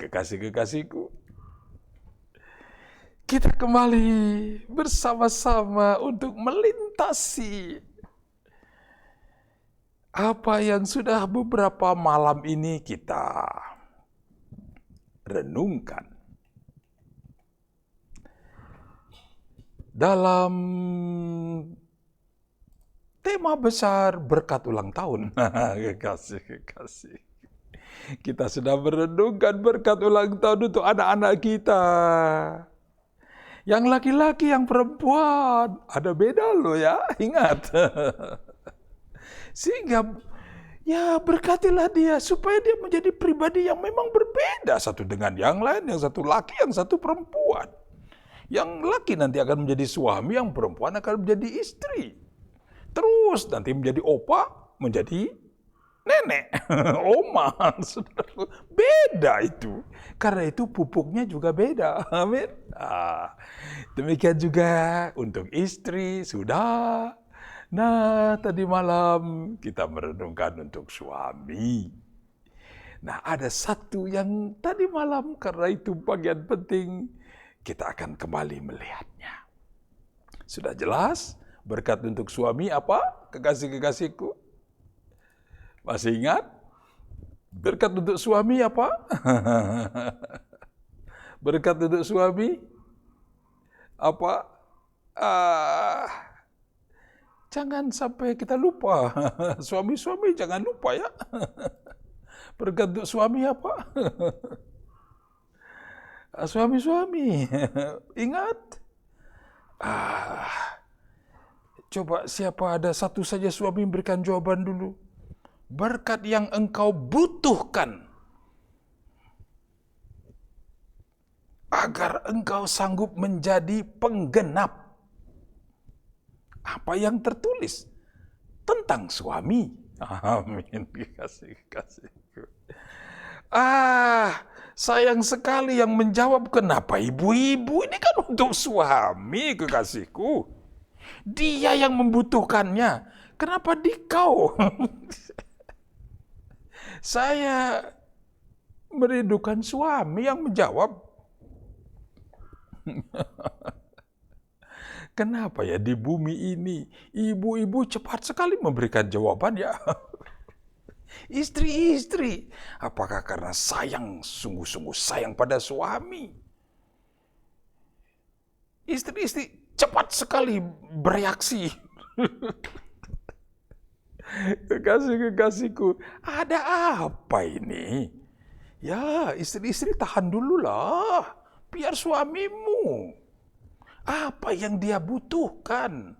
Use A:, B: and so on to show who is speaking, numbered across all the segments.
A: kekasih-kekasihku, kita kembali bersama-sama untuk melintasi apa yang sudah beberapa malam ini kita renungkan dalam tema besar berkat ulang tahun. Kekasih-kekasih, kita sudah merenungkan berkat ulang tahun untuk anak-anak kita. Yang laki-laki, yang perempuan, ada beda loh ya, ingat. Sehingga ya berkatilah dia supaya dia menjadi pribadi yang memang berbeda satu dengan yang lain, yang satu laki, yang satu perempuan. Yang laki nanti akan menjadi suami, yang perempuan akan menjadi istri. Terus nanti menjadi opa, menjadi nenek, oma, saudaraku. Beda itu. Karena itu pupuknya juga beda. Amin. Demikian juga untuk istri, sudah. Nah, tadi malam kita merenungkan untuk suami. Nah, ada satu yang tadi malam, karena itu bagian penting, kita akan kembali melihatnya. Sudah jelas berkat untuk suami apa, kekasih-kekasihku? Masih ingat? Berkat untuk suami apa? Berkat untuk suami apa? Jangan sampai kita lupa. Suami-suami jangan lupa ya. Berkat untuk suami apa? Suami-suami, ingat? Coba siapa ada satu saja suami berikan jawaban dulu. Berkat yang engkau butuhkan agar engkau sanggup menjadi penggenap apa yang tertulis tentang suami. Amin. Kasih-kasihku. Sayang sekali yang menjawab, kenapa ibu-ibu ini kan untuk suami, kekasihku. Dia yang membutuhkannya. Kenapa di kau? Saya merindukan suami yang menjawab. Kenapa ya di bumi ini ibu-ibu cepat sekali memberikan jawaban ya? Istri-istri, apakah karena sayang, sungguh-sungguh sayang pada suami? Istri-istri cepat sekali bereaksi. Kekasih-kekasihku, ada apa ini? Ya, istri-istri tahan dululah, biar suamimu. Apa yang dia butuhkan?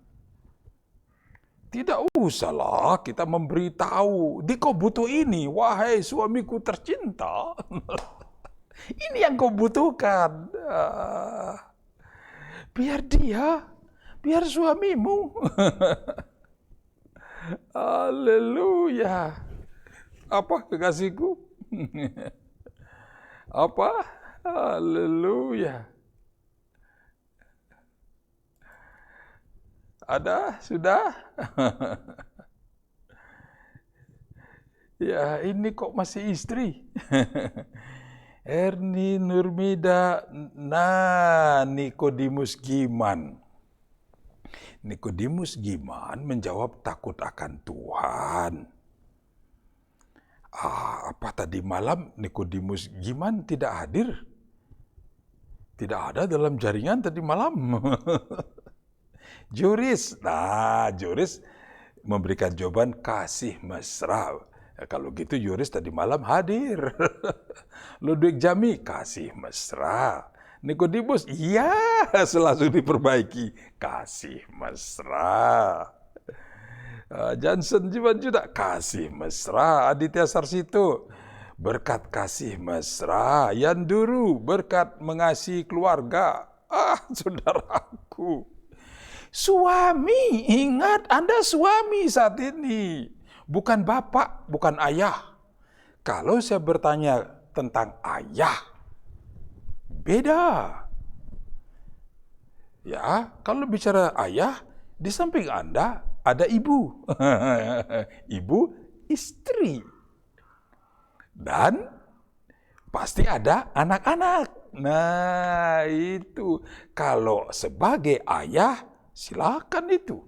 A: Tidak usahlah kita memberitahu, di kau butuh ini, wahai suamiku tercinta. Ini yang kau butuhkan. Biar dia, biar suamimu. Haleluya. Apa kekasihku? Apa? Haleluya. Ada? Sudah? Ya, ini kok masih istri. Erni Nurmida, Nikodemus Giman. Nikodemus Giman menjawab takut akan Tuhan. Apa tadi malam Nikodemus Giman tidak hadir? Tidak ada dalam jaringan tadi malam. Juris memberikan jawaban kasih mesra. Ya, kalau gitu Juris tadi malam hadir. Ludwig Jami kasih mesra. Nikodemus, iya, selalu diperbaiki. Kasih mesra. Johnson Jiwan juga kasih mesra. Aditya Sarsito, berkat kasih mesra. Yanduru, berkat mengasihi keluarga. Saudaraku. Suami, ingat Anda suami saat ini. Bukan bapak, bukan ayah. Kalau saya bertanya tentang ayah, beda. Ya, kalau bicara ayah, di samping Anda ada ibu. Ibu istri. Dan pasti ada anak-anak. Nah, itu kalau sebagai ayah, silakan itu.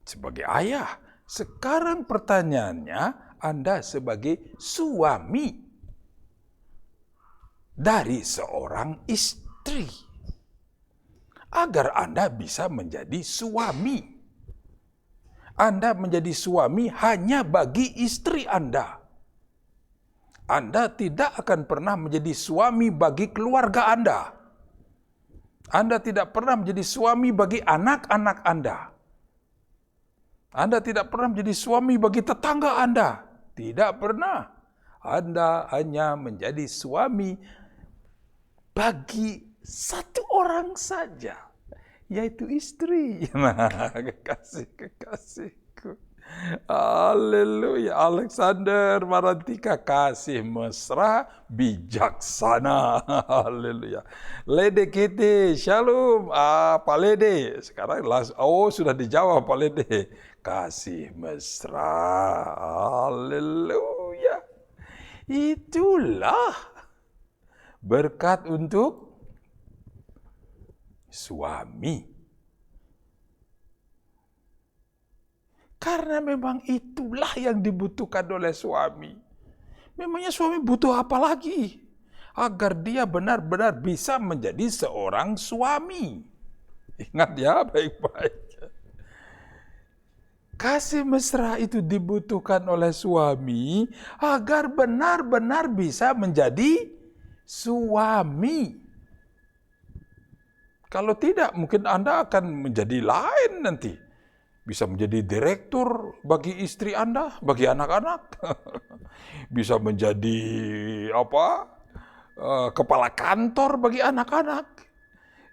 A: Sebagai ayah, sekarang pertanyaannya, Anda sebagai suami dari seorang istri, agar Anda bisa menjadi suami. Anda menjadi suami hanya bagi istri Anda. Anda tidak akan pernah menjadi suami bagi keluarga Anda. Anda tidak pernah menjadi suami bagi anak-anak Anda. Anda tidak pernah menjadi suami bagi tetangga Anda. Tidak pernah. Anda hanya menjadi suami bagi satu orang saja, yaitu istri. Nah, kekasih-kekasihku. Haleluya. Alexander Marantika, kasih mesra bijaksana. Haleluya. Lede Kiti, shalom. Pak Lede. Sekarang sudah dijawab Pak Lede. Kasih mesra. Haleluya. Itulah berkat untuk suami. Karena memang itulah yang dibutuhkan oleh suami. Memangnya suami butuh apa lagi? Agar dia benar-benar bisa menjadi seorang suami. Ingat ya baik-baik. Kasih mesra itu dibutuhkan oleh suami agar benar-benar bisa menjadi suami. Kalau tidak, mungkin Anda akan menjadi lain nanti. Bisa menjadi direktur bagi istri Anda, bagi anak-anak. Bisa menjadi kepala kantor bagi anak-anak.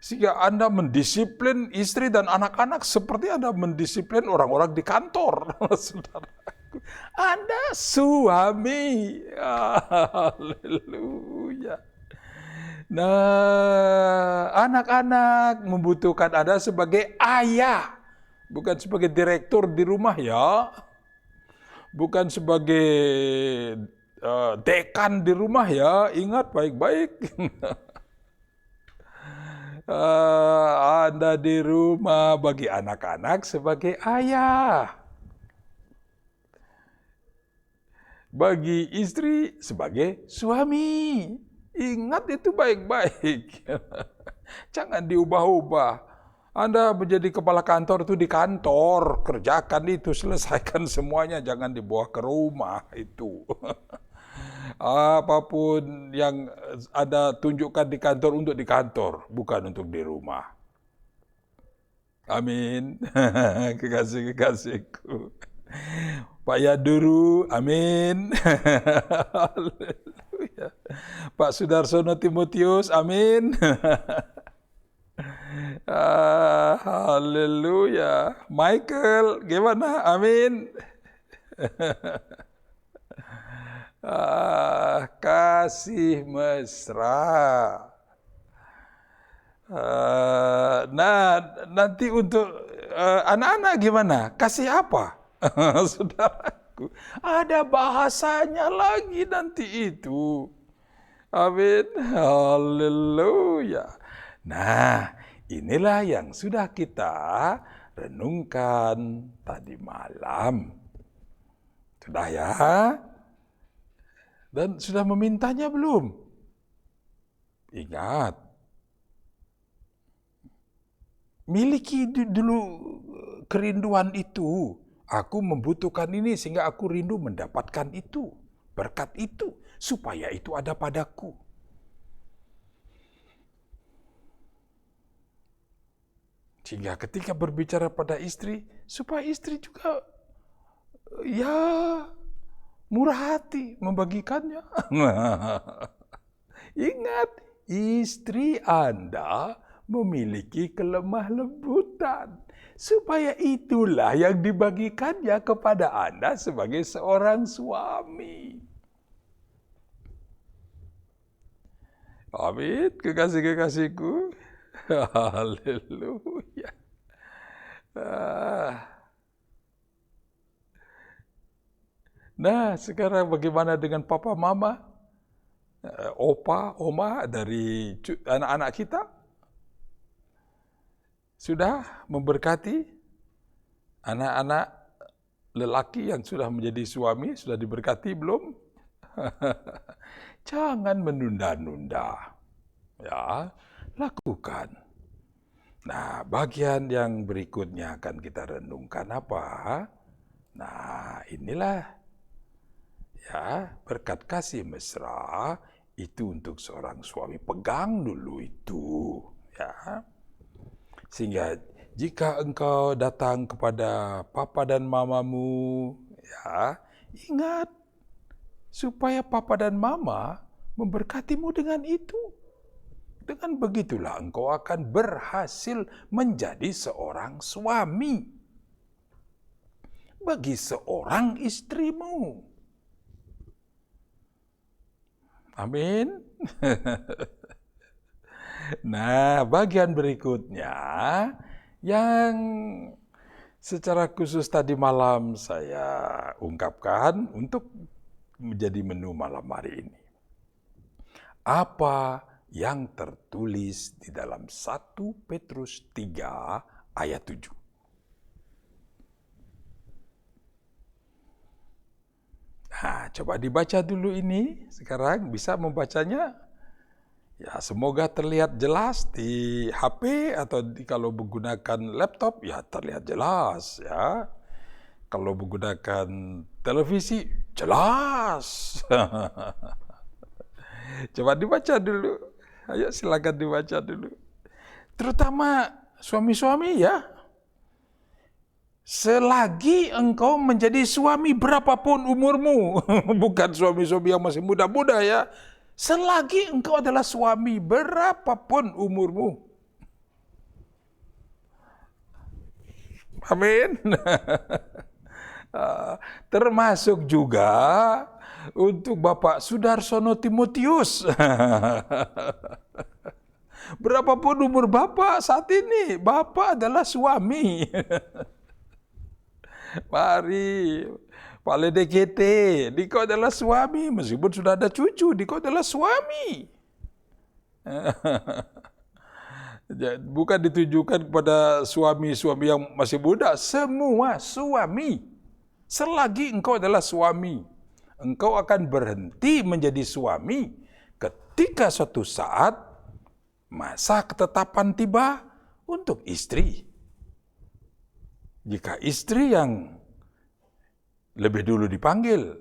A: Sehingga Anda mendisiplin istri dan anak-anak seperti Anda mendisiplin orang-orang di kantor. Saudaraku. Anda suami. Haleluya. Nah, anak-anak membutuhkan Anda sebagai ayah. Bukan sebagai direktur di rumah ya. Bukan sebagai dekan di rumah ya. Ingat baik-baik. Anda di rumah bagi anak-anak sebagai ayah. Bagi istri sebagai suami. Ingat itu baik-baik. Jangan diubah-ubah. Anda menjadi kepala kantor itu di kantor, kerjakan itu, selesaikan semuanya, jangan dibawa ke rumah itu. Apapun yang Anda tunjukkan di kantor untuk di kantor, bukan untuk di rumah. Amin. Kekasih-kekasihku. Pak Yaduru, amin. Haleluya. Pak Sudarsono Timotius, amin. Haleluya. Michael, gimana? Amin. Kasih mesra. Nah, nanti untuk anak-anak gimana? Kasih apa? Saudaraku, ada bahasanya lagi nanti itu. Amin. Haleluya. Nah, inilah yang sudah kita renungkan tadi malam. Sudah ya? Dan sudah memintanya belum? Ingat. Miliki dulu kerinduan itu. Aku membutuhkan ini sehingga aku rindu mendapatkan itu. Berkat itu. Supaya itu ada padaku. Sehingga ketika berbicara pada istri, supaya istri juga ya murah hati membagikannya. Ingat, istri Anda memiliki kelemah lembutan. Supaya itulah yang dibagikannya kepada Anda sebagai seorang suami. Amin, kekasih-kekasihku. Haleluya. Nah, sekarang bagaimana dengan papa mama? opa, oma dari anak-anak kita? Sudah memberkati anak-anak lelaki yang sudah menjadi suami, sudah diberkati belum? Jangan menunda-nunda. Ya, lakukan. Nah, bagian yang berikutnya akan kita renungkan apa? Nah, inilah ya, berkat kasih mesra itu untuk seorang suami. Pegang dulu itu, ya. Sehingga jika engkau datang kepada papa dan mamamu, ya, ingat supaya papa dan mama memberkatimu dengan itu. Dengan begitulah engkau akan berhasil menjadi seorang suami bagi seorang istrimu. Amin. Nah, bagian berikutnya yang secara khusus tadi malam saya ungkapkan untuk menjadi menu malam hari ini. Apa yang tertulis di dalam 1 Petrus 3 ayat 7. Nah, coba dibaca dulu ini. Sekarang bisa membacanya. Ya, semoga terlihat jelas di HP atau kalau menggunakan laptop, ya terlihat jelas ya. Kalau menggunakan televisi, jelas. Coba dibaca dulu. Ayo silakan dibaca dulu. Terutama suami-suami ya. Selagi engkau menjadi suami berapapun umurmu, bukan suami-suami yang masih muda-muda ya. Selagi engkau adalah suami berapapun umurmu. Amin. Termasuk juga untuk Bapak Sudarsono Timotius. Berapapun umur Bapak saat ini, Bapak adalah suami. Mari, Pak Ledekete, Diko adalah suami, meskipun sudah ada cucu, Diko adalah suami. Bukan ditujukan kepada suami-suami yang masih muda, semua suami. Selagi engkau adalah suami, engkau akan berhenti menjadi suami ketika suatu saat masa ketetapan tiba untuk istri. Jika istri yang lebih dulu dipanggil,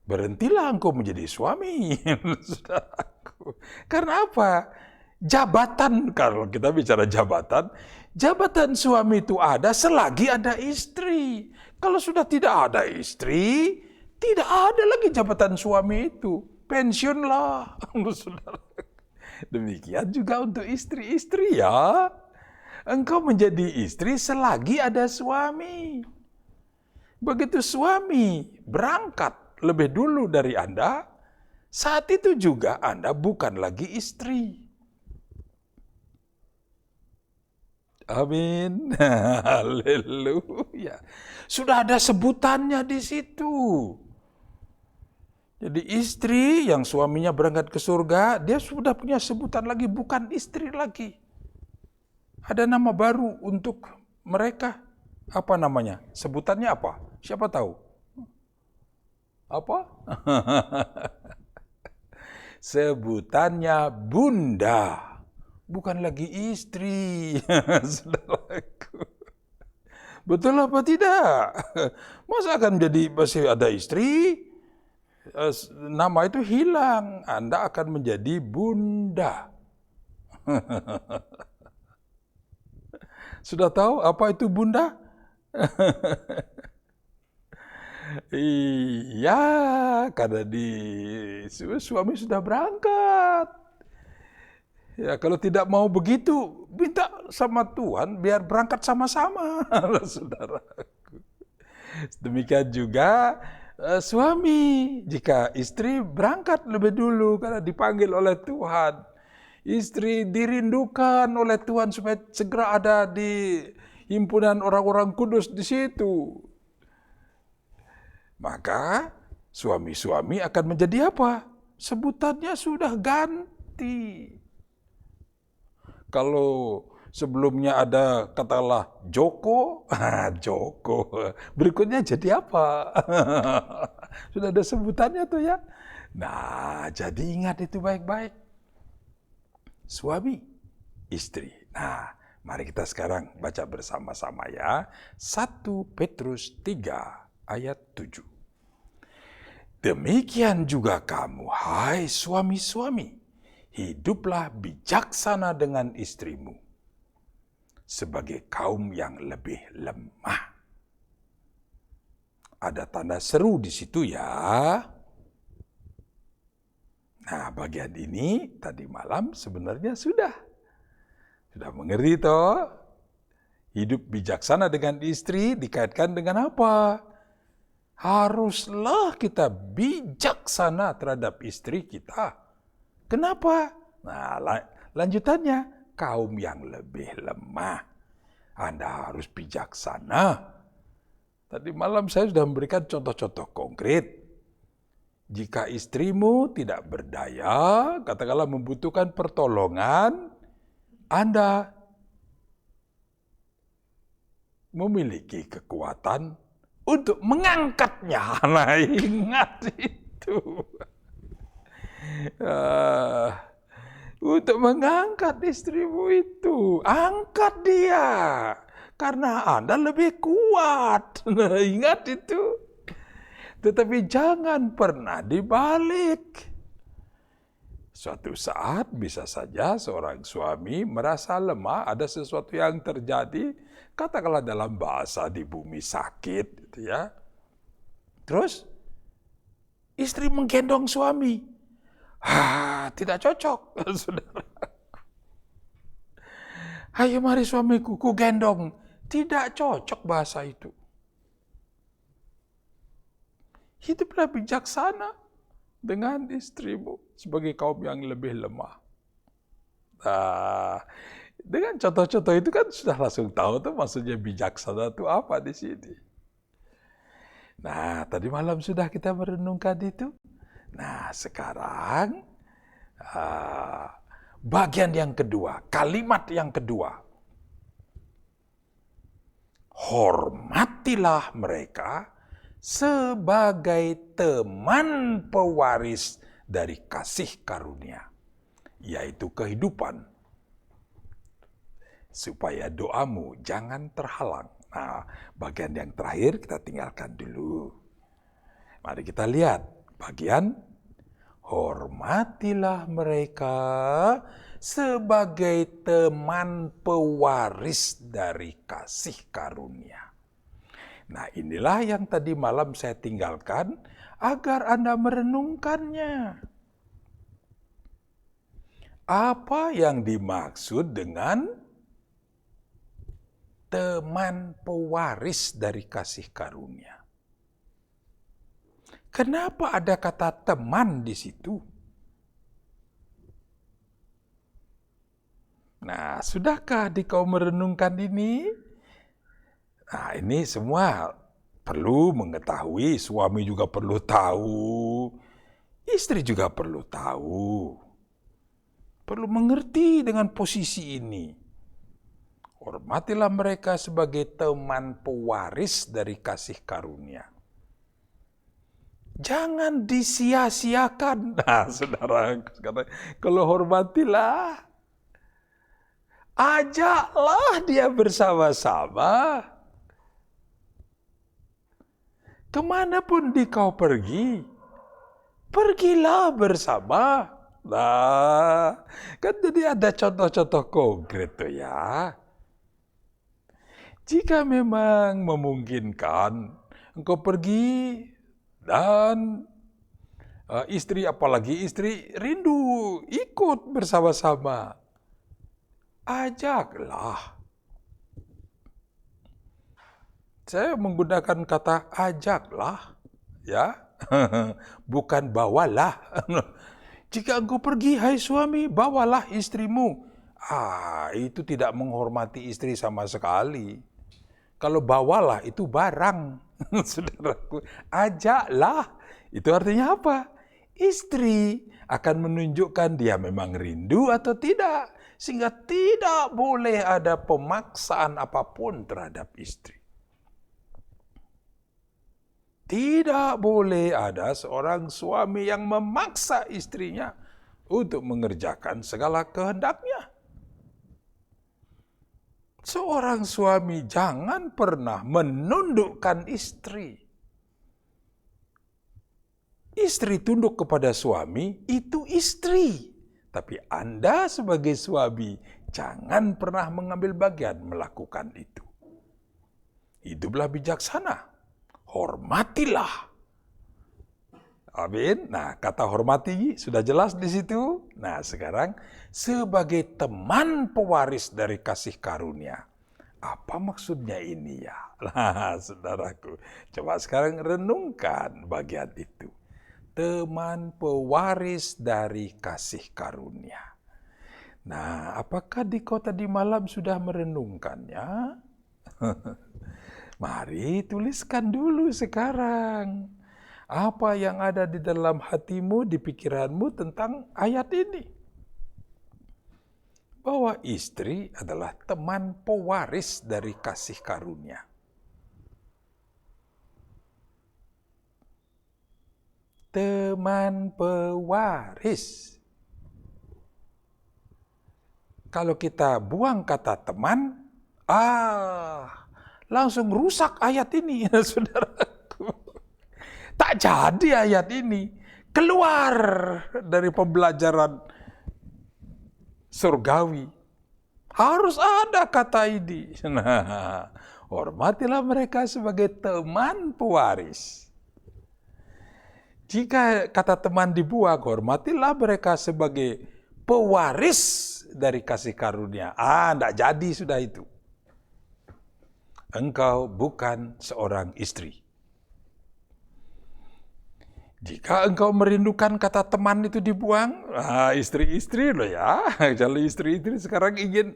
A: berhentilah engkau menjadi suami. Saudaraku. Karena apa? Jabatan, kalau kita bicara jabatan, jabatan suami itu ada selagi ada istri. Kalau sudah tidak ada istri, tidak ada lagi jabatan suami itu. Pensiunlah. Demikian juga untuk istri-istri ya. Engkau menjadi istri selagi ada suami. Begitu suami berangkat lebih dulu dari Anda, saat itu juga Anda bukan lagi istri. Amin. Haleluya. Sudah ada sebutannya di situ. Jadi istri yang suaminya berangkat ke surga, dia sudah punya sebutan lagi, bukan istri lagi. Ada nama baru untuk mereka. Apa namanya? Sebutannya apa? Siapa tahu? Apa? Sebutannya bunda. Bukan lagi istri. Saudaraku. Betul apa tidak? Masa akan jadi masih ada istri? Nama itu hilang. Anda akan menjadi bunda. Sudah tahu apa itu bunda? Iya, karena suami sudah berangkat. Ya, kalau tidak mau begitu, minta sama Tuhan biar berangkat sama-sama, saudaraku. Demikian juga suami, jika istri berangkat lebih dulu karena dipanggil oleh Tuhan. Istri dirindukan oleh Tuhan supaya segera ada di himpunan orang-orang kudus di situ. Maka suami-suami akan menjadi apa? sebutannya sudah ganti. Kalau sebelumnya ada katakanlah Joko, Joko. Berikutnya jadi apa? Sudah ada sebutannya tuh ya. Nah, jadi ingat itu baik-baik. Suami, istri. Nah, mari kita sekarang baca bersama-sama ya. 1 Petrus 3 ayat 7. Demikian juga kamu, hai suami-suami, hiduplah bijaksana dengan istrimu, sebagai kaum yang lebih lemah. Ada tanda seru di situ ya. Nah, bagian ini tadi malam sebenarnya sudah mengerti toh. Hidup bijaksana dengan istri dikaitkan dengan apa? Haruslah kita bijaksana terhadap istri kita. Kenapa? Nah, lanjutannya, kaum yang lebih lemah. Anda harus bijaksana. Tadi malam saya sudah memberikan contoh-contoh konkret. Jika istrimu tidak berdaya, katakanlah membutuhkan pertolongan, Anda memiliki kekuatan untuk mengangkatnya. Nah, ingat itu. Untuk mengangkat istrimu itu, angkat dia. Karena Anda lebih kuat. Nah, ingat itu. Tetapi jangan pernah dibalik. Suatu saat bisa saja seorang suami merasa lemah, ada sesuatu yang terjadi, katakanlah dalam bahasa di bumi sakit, gitu ya. Terus istri menggendong suami. Tidak cocok, saudara. Ayo mari suamiku, ku gendong. Tidak cocok bahasa itu. Hiduplah bijaksana dengan istrimu sebagai kaum yang lebih lemah. Nah, dengan contoh-contoh itu kan sudah langsung tahu tuh maksudnya bijaksana itu apa di sini. Nah, tadi malam sudah kita merenungkan itu. Nah, sekarang bagian yang kedua, kalimat yang kedua. Hormatilah mereka sebagai teman pewaris dari kasih karunia, yaitu kehidupan, supaya doamu jangan terhalang. Nah, bagian yang terakhir kita tinggalkan dulu. Mari kita lihat bagian hormatilah mereka sebagai teman pewaris dari kasih karunia. Nah, inilah yang tadi malam saya tinggalkan agar Anda merenungkannya. Apa yang dimaksud dengan teman pewaris dari kasih karunia? Kenapa ada kata teman di situ? Nah, sudahkah kau merenungkan ini? Nah, ini semua perlu mengetahui, suami juga perlu tahu, istri juga perlu tahu. Perlu mengerti dengan posisi ini. Hormatilah mereka sebagai teman pewaris dari kasih karunia. Jangan disia-siakan. Nah, saudara, kalau hormatilah, ajaklah dia bersama-sama. Kemanapun kau pergi, pergilah bersama. Nah, kan jadi ada contoh-contoh konkret tuh ya. Jika memang memungkinkan, engkau pergi dan istri, apalagi istri rindu ikut bersama-sama, ajaklah. Saya menggunakan kata ajaklah, ya, bukan bawalah. Jika engkau pergi, hai suami, bawalah istrimu. Itu tidak menghormati istri sama sekali. Kalau bawalah itu barang, saudaraku. Ajaklah, itu artinya apa? Istri akan menunjukkan dia memang rindu atau tidak. Sehingga tidak boleh ada pemaksaan apapun terhadap istri. Tidak boleh ada seorang suami yang memaksa istrinya untuk mengerjakan segala kehendaknya. Seorang suami jangan pernah menundukkan istri. Istri tunduk kepada suami, itu istri. Tapi Anda sebagai suami, jangan pernah mengambil bagian melakukan itu. Hiduplah bijaksana, hormatilah. Amin. Nah, kata hormati sudah jelas di situ. Nah, sekarang sebagai teman pewaris dari kasih karunia. Apa maksudnya ini ya? Nah, saudaraku, coba sekarang renungkan bagian itu. Teman pewaris dari kasih karunia. Nah, apakah dikau tadi malam sudah merenungkannya? Mari tuliskan dulu sekarang. Apa yang ada di dalam hatimu, di pikiranmu tentang ayat ini. Bahwa istri adalah teman pewaris dari kasih karunia. Teman pewaris. Kalau kita buang kata teman, langsung rusak ayat ini, saudaraku. Tak jadi ayat ini. Keluar dari pembelajaran surgawi. Harus ada kata ini. Nah, hormatilah mereka sebagai teman pewaris. Jika kata teman dibuang, hormatilah mereka sebagai pewaris dari kasih karunia. Tidak jadi sudah itu. Engkau bukan seorang istri. Jika engkau merindukan kata teman itu dibuang, istri-istri loh ya. Kalau istri-istri sekarang ingin,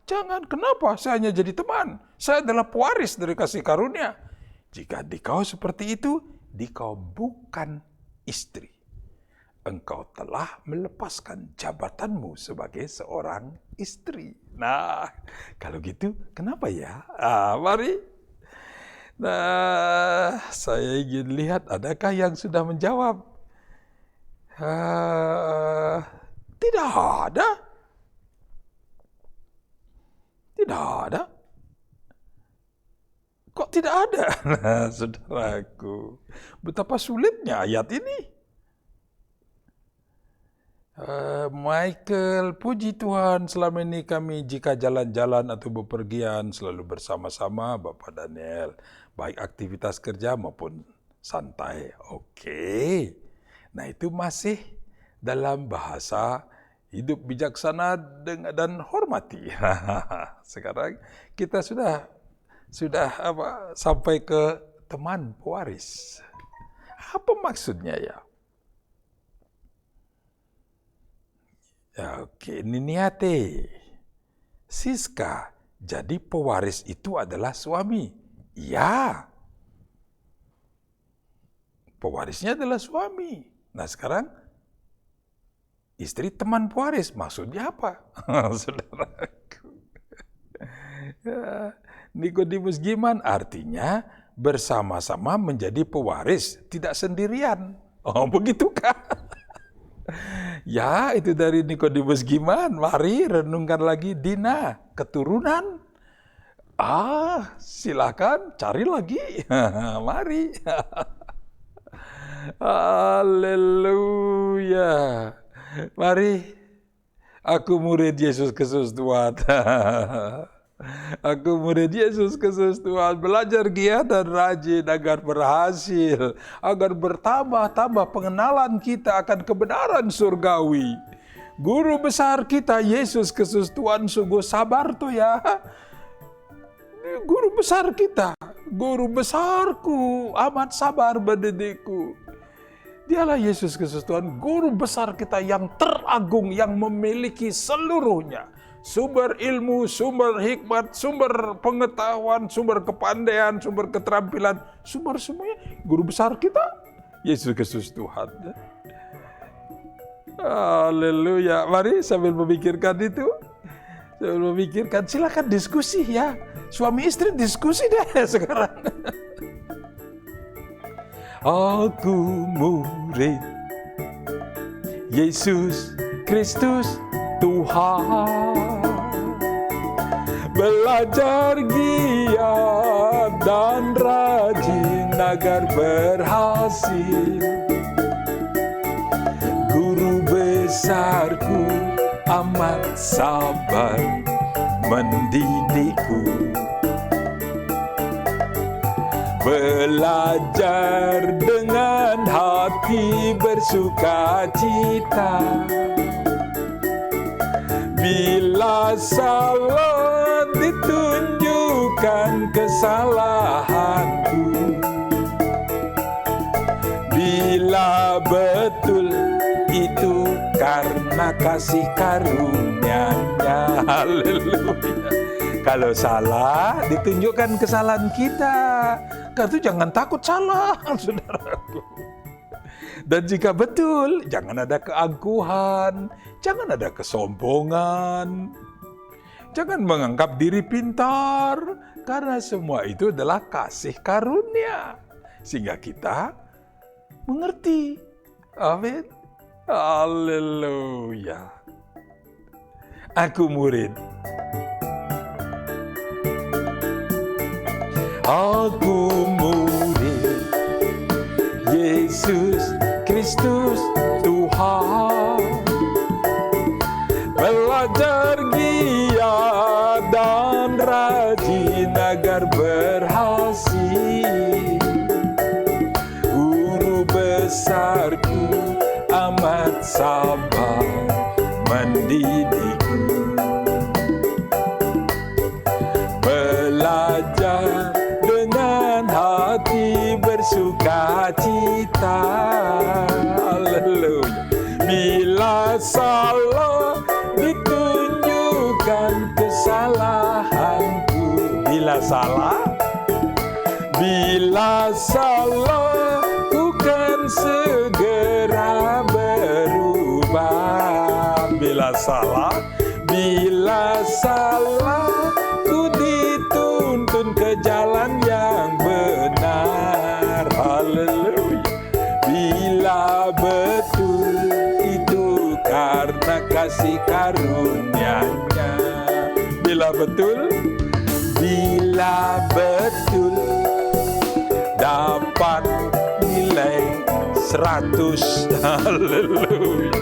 A: jangan, kenapa? Saya hanya jadi teman. Saya adalah pewaris dari kasih karunia. Jika dikau seperti itu, dikau bukan istri. Engkau telah melepaskan jabatanmu sebagai seorang istri. Nah, kalau gitu, kenapa ya? Mari. Nah, saya ingin lihat adakah yang sudah menjawab. Tidak ada. Tidak ada. Kok tidak ada? Nah, saudaraku, betapa sulitnya ayat ini. Michael, puji Tuhan, selama ini kami jika jalan-jalan atau bepergian selalu bersama-sama Bapak Daniel, baik aktivitas kerja maupun santai. Oke. Nah, itu masih dalam bahasa hidup bijaksana dan hormati. Sekarang kita sudah sampai ke teman pewaris. Apa maksudnya ya? Oke, Niniate. Siska, jadi pewaris itu adalah suami. Ya. Pewarisnya adalah suami. Nah, sekarang istri teman pewaris. Maksudnya apa? Saudaraku. Nikodemus Giman artinya bersama-sama menjadi pewaris, tidak sendirian. Oh, begitukah? Ya, itu dari Nikodemus Giman. Mari renungkan lagi. Dina, keturunan. Silakan cari lagi. Mari. Haleluya. Mari. Aku murid Yesus Kristus Tuhan. Aku murid Yesus Kristus Tuhan, belajar giat dan rajin agar berhasil, agar bertambah-tambah pengenalan kita akan kebenaran surgawi. Guru besar kita Yesus Kristus Tuhan sungguh sabar tuh ya. Guru besar kita, guru besarku, amat sabar mendidikku. Dialah Yesus Kristus Tuhan, guru besar kita yang teragung, yang memiliki seluruhnya. Sumber ilmu, sumber hikmat, sumber pengetahuan, sumber kepandaian, sumber keterampilan, sumber semuanya. Guru besar kita, Yesus Kristus Tuhan. Haleluya. Mari sambil memikirkan itu, sambil memikirkan, silakan diskusi ya. Suami istri diskusi deh sekarang. Aku murid Yesus Kristus Tuhan, belajar giat dan rajin agar berhasil. Guru besarku amat sabar mendidikku, belajar dengan hati bersukacita. Bila salah ditunjukkan kesalahanku, bila betul itu karena kasih karunia-Nya. Haleluya. Kalau salah ditunjukkan kesalahan kita. Karena itu jangan takut salah, saudaraku. Dan jika betul, jangan ada keangkuhan, jangan ada kesombongan, jangan menganggap diri pintar, karena semua itu adalah kasih karunia. Sehingga kita mengerti. Amin. Haleluya. Aku murid. Aku murid Yesus Kristus Tuhan, belajar giat dan rajin agar berhasil. Guru besarku amat sabar mendidikku, belajar dengan hati bersukacita. Haleluya. Bila salah ditunjukkan kesalahanku, bila salah ku kan segera berubah. Bila salah ku dituntun ke jalan yang benar. Haleluya. Bila betul itu karena kasih karunia-Nya. Bila betul dapat nilai 100. Haleluya.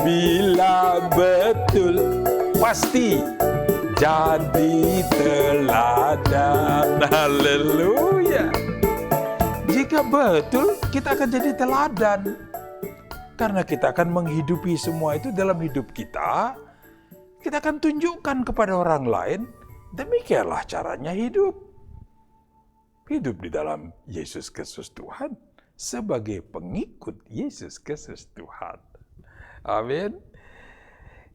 A: Bila betul pasti jadi teladan. Haleluya. Jika betul, kita akan jadi teladan. Karena kita akan menghidupi semua itu dalam hidup kita. Kita akan tunjukkan kepada orang lain, demikianlah caranya hidup. Hidup di dalam Yesus Kristus Tuhan, sebagai pengikut Yesus Kristus Tuhan. Amin.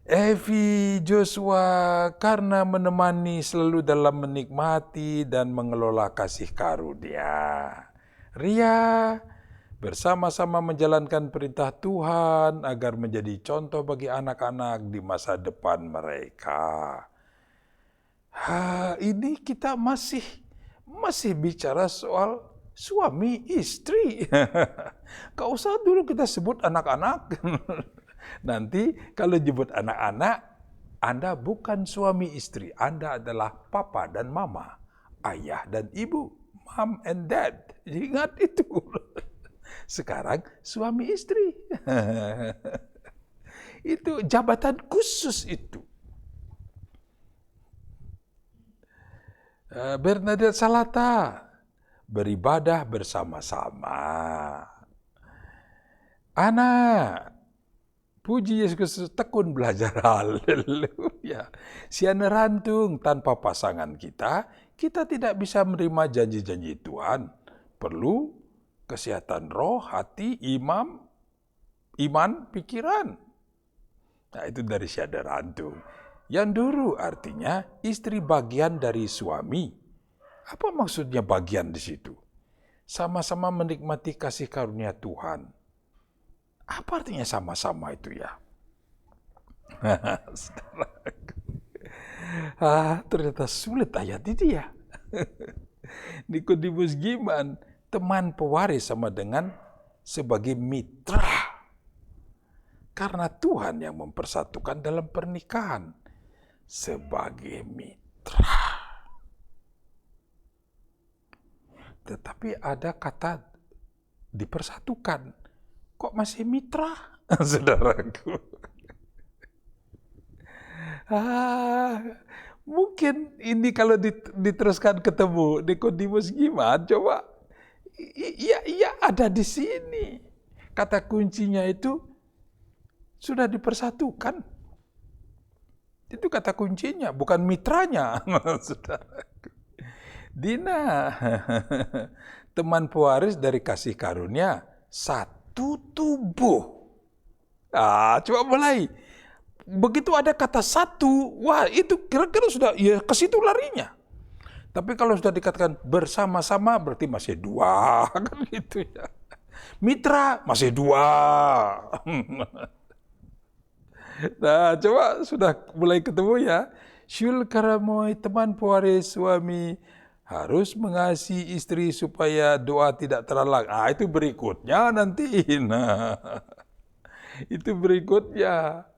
A: Evi Joshua, karena menemani selalu dalam menikmati dan mengelola kasih karunia. Ria, bersama-sama menjalankan perintah Tuhan agar menjadi contoh bagi anak-anak di masa depan mereka. Ini kita masih bicara soal suami istri. Gak usah dulu kita sebut anak-anak. Nanti kalau nyebut anak-anak, Anda bukan suami istri, Anda adalah papa dan mama, ayah dan ibu, mom and dad. Ingat itu. Sekarang suami istri. Itu jabatan khusus itu. Bernadette Salata, beribadah bersama-sama. Anak, puji Yesus Kristus, tekun belajar. Haleluya. Siana rantung, tanpa pasangan kita tidak bisa menerima janji-janji Tuhan. Perlu kesehatan roh, hati, iman, pikiran. Nah, itu dari siana rantung. Yang dulu artinya istri bagian dari suami. Apa maksudnya bagian di situ? Sama-sama menikmati kasih karunia Tuhan. Apa artinya sama-sama itu ya? Saudaraku. Ternyata sulit ayat itu ya. Nikodemus gimana? Teman pewaris sama dengan sebagai mitra. Karena Tuhan yang mempersatukan dalam pernikahan. Sebagai mitra. Tetapi ada kata dipersatukan. Kok masih mitra? Saudaraku. Mungkin ini kalau diteruskan ketemu Nikodemus gimana? Coba. Iya ada di sini. Kata kuncinya itu sudah dipersatukan. Itu kata kuncinya, bukan mitranya. Saudaraku. Dina, teman pewaris dari kasih karunia, satu tubuh. Coba mulai. Begitu ada kata satu, wah itu kira-kira sudah ya ke situ larinya. Tapi kalau sudah dikatakan bersama-sama berarti masih dua, kan gitu ya. Mitra masih dua. Nah, coba sudah mulai ketemu ya. Syul karamoi teman pewaris suami harus mengasihi istri supaya doa tidak terhalang. Itu berikutnya nanti. Nah, itu berikutnya.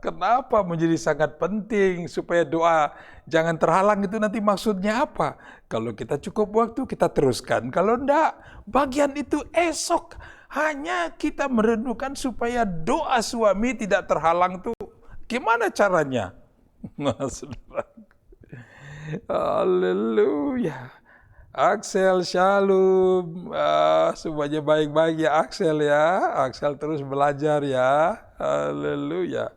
A: Kenapa menjadi sangat penting supaya doa jangan terhalang itu nanti maksudnya apa? Kalau kita cukup waktu kita teruskan. Kalau enggak, bagian itu esok. Hanya kita merenungkan supaya doa suami tidak terhalang tuh. Gimana caranya? Haleluya. Axel, shalom. Semuanya baik-baik ya Axel ya. Axel terus belajar ya. Haleluya.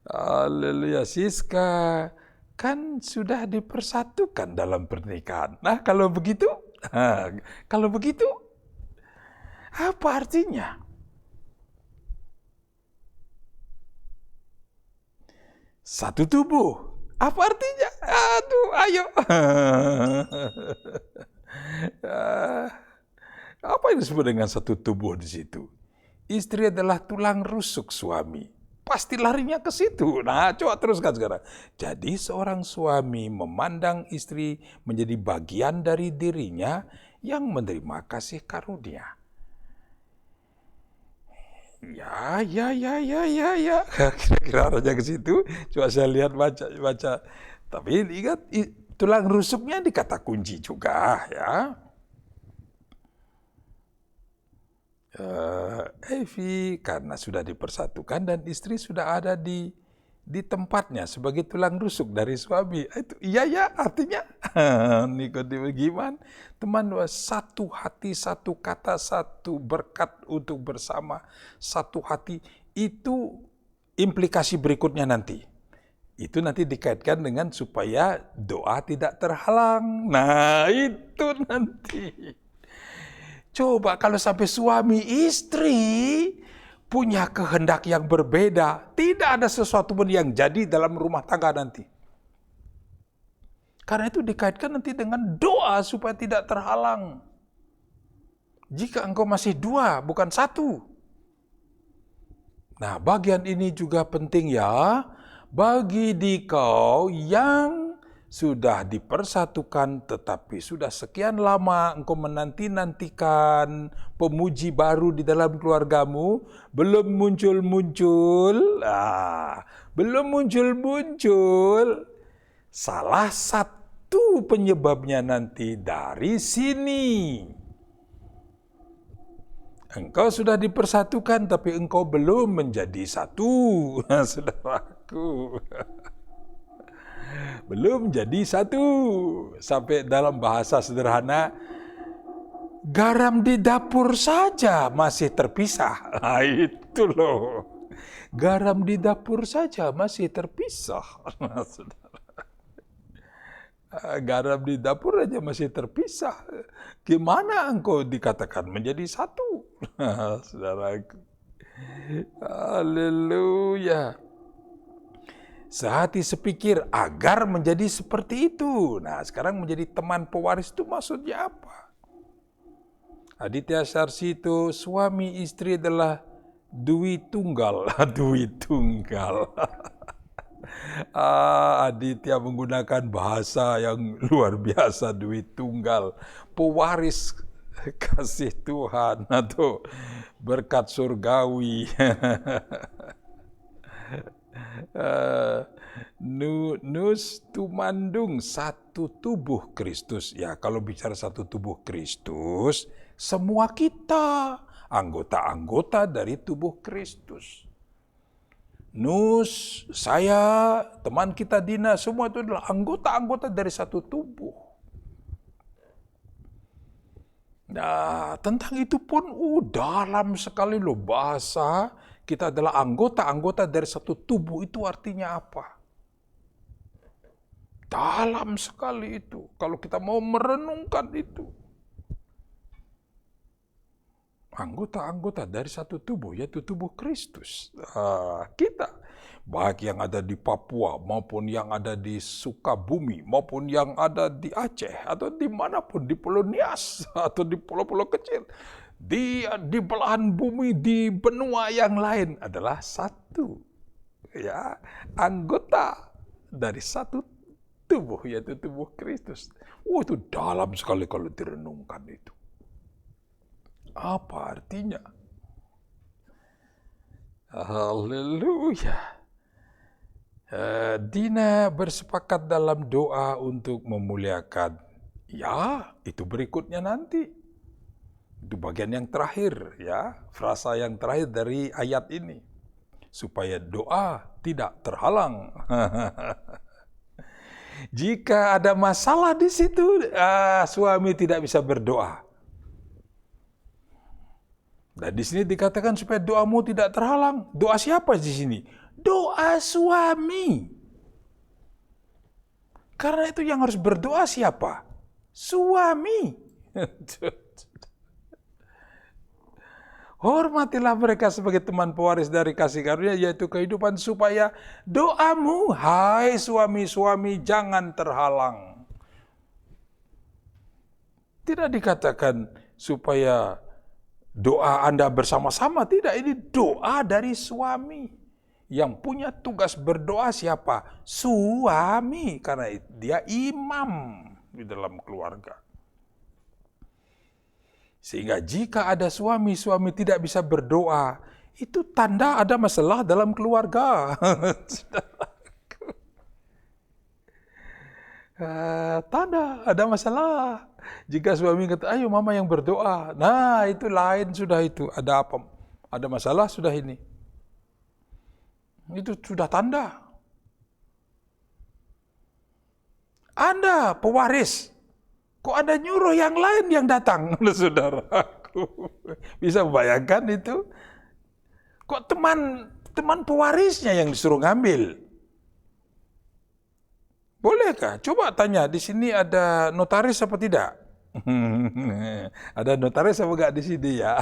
A: Haleluya. Siska, kan sudah dipersatukan dalam pernikahan. Nah, kalau begitu, apa artinya? Satu tubuh. Apa artinya? Aduh, ayo. Apa yang disebut dengan satu tubuh di situ? Istri adalah tulang rusuk suami. Pasti larinya ke situ. Nah, coba teruskan sekarang. Jadi seorang suami memandang istri menjadi bagian dari dirinya yang menerima kasih karunia. Ya. Kira-kira arahnya ke situ. Coba saya lihat baca. Tapi ingat tulang rusuknya di kata kunci juga ya. Evi karena sudah dipersatukan dan istri sudah ada di tempatnya sebagai tulang rusuk dari suami. Itu iya artinya Nikodemus gimana? Teman, satu hati, satu kata, satu berkat untuk bersama, satu hati. Itu implikasi berikutnya nanti. Itu nanti dikaitkan dengan supaya doa tidak terhalang. Nah, itu nanti. Coba kalau sampai suami istri punya kehendak yang berbeda, tidak ada sesuatu pun yang jadi dalam rumah tangga nanti. Karena itu dikaitkan nanti dengan doa supaya tidak terhalang. Jika engkau masih dua, bukan satu. Nah, bagian ini juga penting ya. Bagi dikau yang sudah dipersatukan tetapi sudah sekian lama engkau menanti-nantikan pemuji baru di dalam keluargamu, belum muncul-muncul. Salah satu penyebabnya nanti dari sini. Engkau sudah dipersatukan tapi engkau belum menjadi satu, saudaraku. Belum jadi satu. Sampai dalam bahasa sederhana, garam di dapur saja masih terpisah. Nah, itu loh. Garam di dapur saja masih terpisah. Garam di dapur aja masih terpisah. Gimana engkau dikatakan menjadi satu? Saudaraku. Haleluya. Sehati sepikir agar menjadi seperti itu. Nah, sekarang menjadi teman pewaris itu maksudnya apa? Aditya Sarsito, suami istri adalah dui tunggal. Dui tunggal. Aditya menggunakan bahasa yang luar biasa, dui tunggal. Pewaris kasih Tuhan atau berkat surgawi. Nus tumandung, satu tubuh Kristus. Ya, kalau bicara satu tubuh Kristus, semua kita anggota-anggota dari tubuh Kristus. Nus, saya, teman kita Dina, semua itu adalah anggota-anggota dari satu tubuh. Nah, tentang itu pun dalam sekali loh bahasa. Kita adalah anggota-anggota dari satu tubuh, itu artinya apa? Dalam sekali itu, kalau kita mau merenungkan itu. Anggota-anggota dari satu tubuh, yaitu tubuh Kristus. Kita, baik yang ada di Papua, maupun yang ada di Sukabumi, maupun yang ada di Aceh, atau dimanapun, di Pulau Nias, atau di pulau-pulau kecil. Di belahan bumi, di benua yang lain adalah satu, ya, anggota dari satu tubuh, yaitu tubuh Kristus. Itu dalam sekali kalau direnungkan itu. Apa artinya? Haleluya. Dina bersepakat dalam doa untuk memuliakan. Ya, itu berikutnya nanti. Itu bagian yang terakhir, ya, frasa yang terakhir dari ayat ini. Supaya doa tidak terhalang. Jika ada masalah di situ, suami tidak bisa berdoa. Dan di sini dikatakan supaya doamu tidak terhalang. Doa siapa di sini? Doa suami. Karena itu yang harus berdoa siapa? Suami. Hormatilah mereka sebagai teman pewaris dari kasih karunia, yaitu kehidupan, supaya doamu, hai suami-suami, jangan terhalang. Tidak dikatakan supaya doa Anda bersama-sama, tidak. Ini doa dari suami. Yang punya tugas berdoa siapa? Suami, karena dia imam di dalam keluarga. Sehingga jika ada suami-suami tidak bisa berdoa, itu tanda ada masalah dalam keluarga. Tanda ada masalah. Jika suami kata, ayo mama yang berdoa. Nah, itu lain sudah itu. Ada apa? Ada masalah sudah ini. Itu sudah tanda. Anda pewaris. Kok ada nyuruh yang lain yang datang, saudaraku? Bisa membayangkan itu? Kok teman pewarisnya yang disuruh ngambil? Bolehkah? Coba tanya, di sini ada notaris apa tidak? Ada notaris apa enggak di sini ya?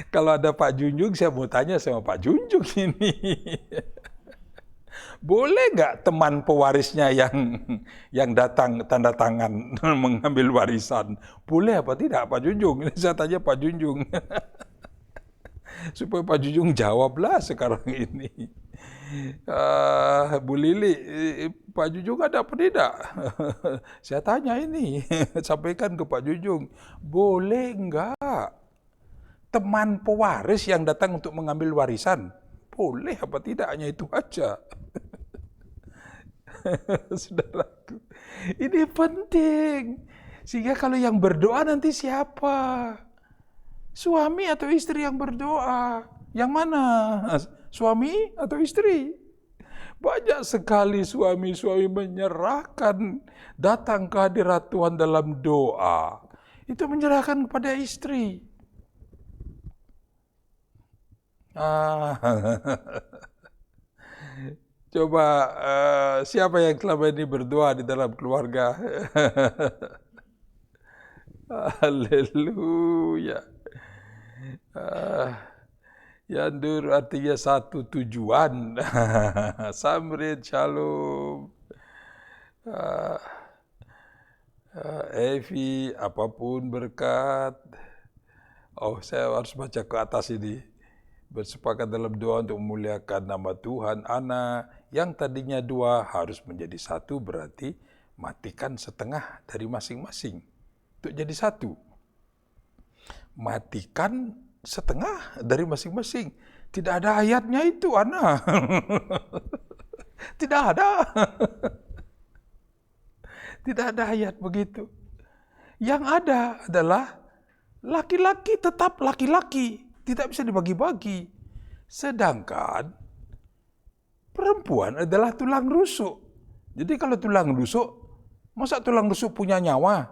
A: Kalau ada Pak Junjung, saya mau tanya sama Pak Junjung ini. Boleh nggak teman pewarisnya yang datang tanda tangan mengambil warisan? Boleh apa tidak Pak Junjung? Ini saya tanya Pak Junjung. Supaya Pak Junjung jawablah sekarang ini. Bu Lili, Pak Junjung ada apa tidak? Saya tanya ini, sampaikan ke Pak Junjung. Boleh nggak teman pewaris yang datang untuk mengambil warisan? Boleh apa tidak? Hanya itu aja. Saudaraku, ini penting. Sehingga kalau yang berdoa nanti siapa? Suami atau istri yang berdoa? Yang mana? Suami atau istri? Banyak sekali suami-suami menyerahkan, datang ke hadirat Tuhan dalam doa. Itu menyerahkan kepada istri. Coba siapa yang selama ini berdoa di dalam keluarga? Haleluya. Yandur artinya satu tujuan. Samrid, shalom. Evi, apapun berkat. Oh, saya harus baca ke atas ini. Bersepakat dalam doa untuk memuliakan nama Tuhan. Ana yang tadinya dua harus menjadi satu, berarti matikan setengah dari masing-masing untuk jadi satu. Matikan setengah dari masing-masing. Tidak ada ayatnya itu, Ana. Tidak ada. Tidak ada ayat begitu. Yang ada adalah laki-laki tetap laki-laki, tidak bisa dibagi-bagi. Sedangkan perempuan adalah tulang rusuk. Jadi kalau tulang rusuk, masa tulang rusuk punya nyawa?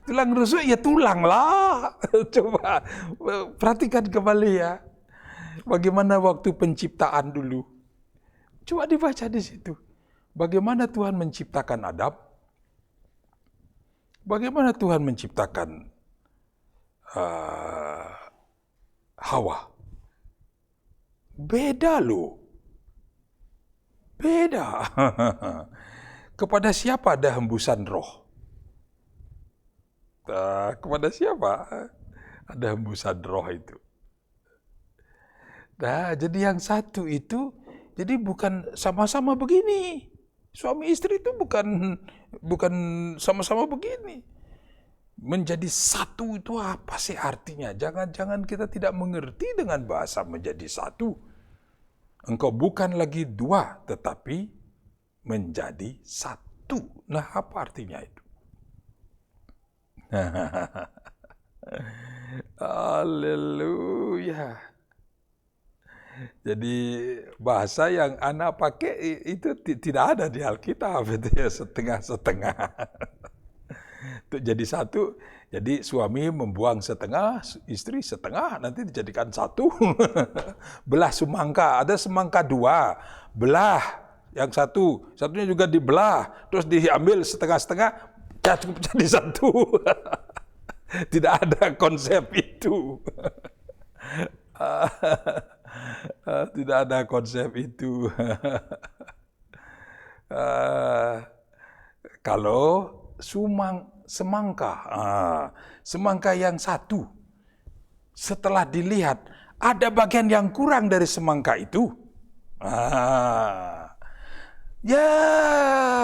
A: Tulang rusuk ya tulang lah. Coba perhatikan kembali ya. Bagaimana waktu penciptaan dulu. Coba dibaca di situ. Bagaimana Tuhan menciptakan Adam? Bagaimana Tuhan menciptakan Hawa? Beda loh. Beda. Kepada siapa ada hembusan roh? Kepada siapa ada hembusan roh itu? Nah, jadi yang satu itu, jadi bukan sama-sama begini. Suami istri itu bukan sama-sama begini. Menjadi satu itu apa sih artinya? Jangan-jangan kita tidak mengerti dengan bahasa menjadi satu. Engkau bukan lagi dua, tetapi menjadi satu. Nah, apa artinya itu? Haleluya. Jadi bahasa yang anak pakai itu tidak ada di Alkitab, itu ya setengah-setengah. Untuk jadi satu, jadi suami membuang setengah, istri setengah, nanti dijadikan satu. Belah semangka, ada semangka dua, belah yang satu, satunya juga dibelah, terus diambil setengah-setengah, ya cukup jadi satu. Tidak ada konsep itu. Tidak ada konsep itu. Kalau semangka, semangka yang satu, setelah dilihat ada bagian yang kurang dari semangka itu, ya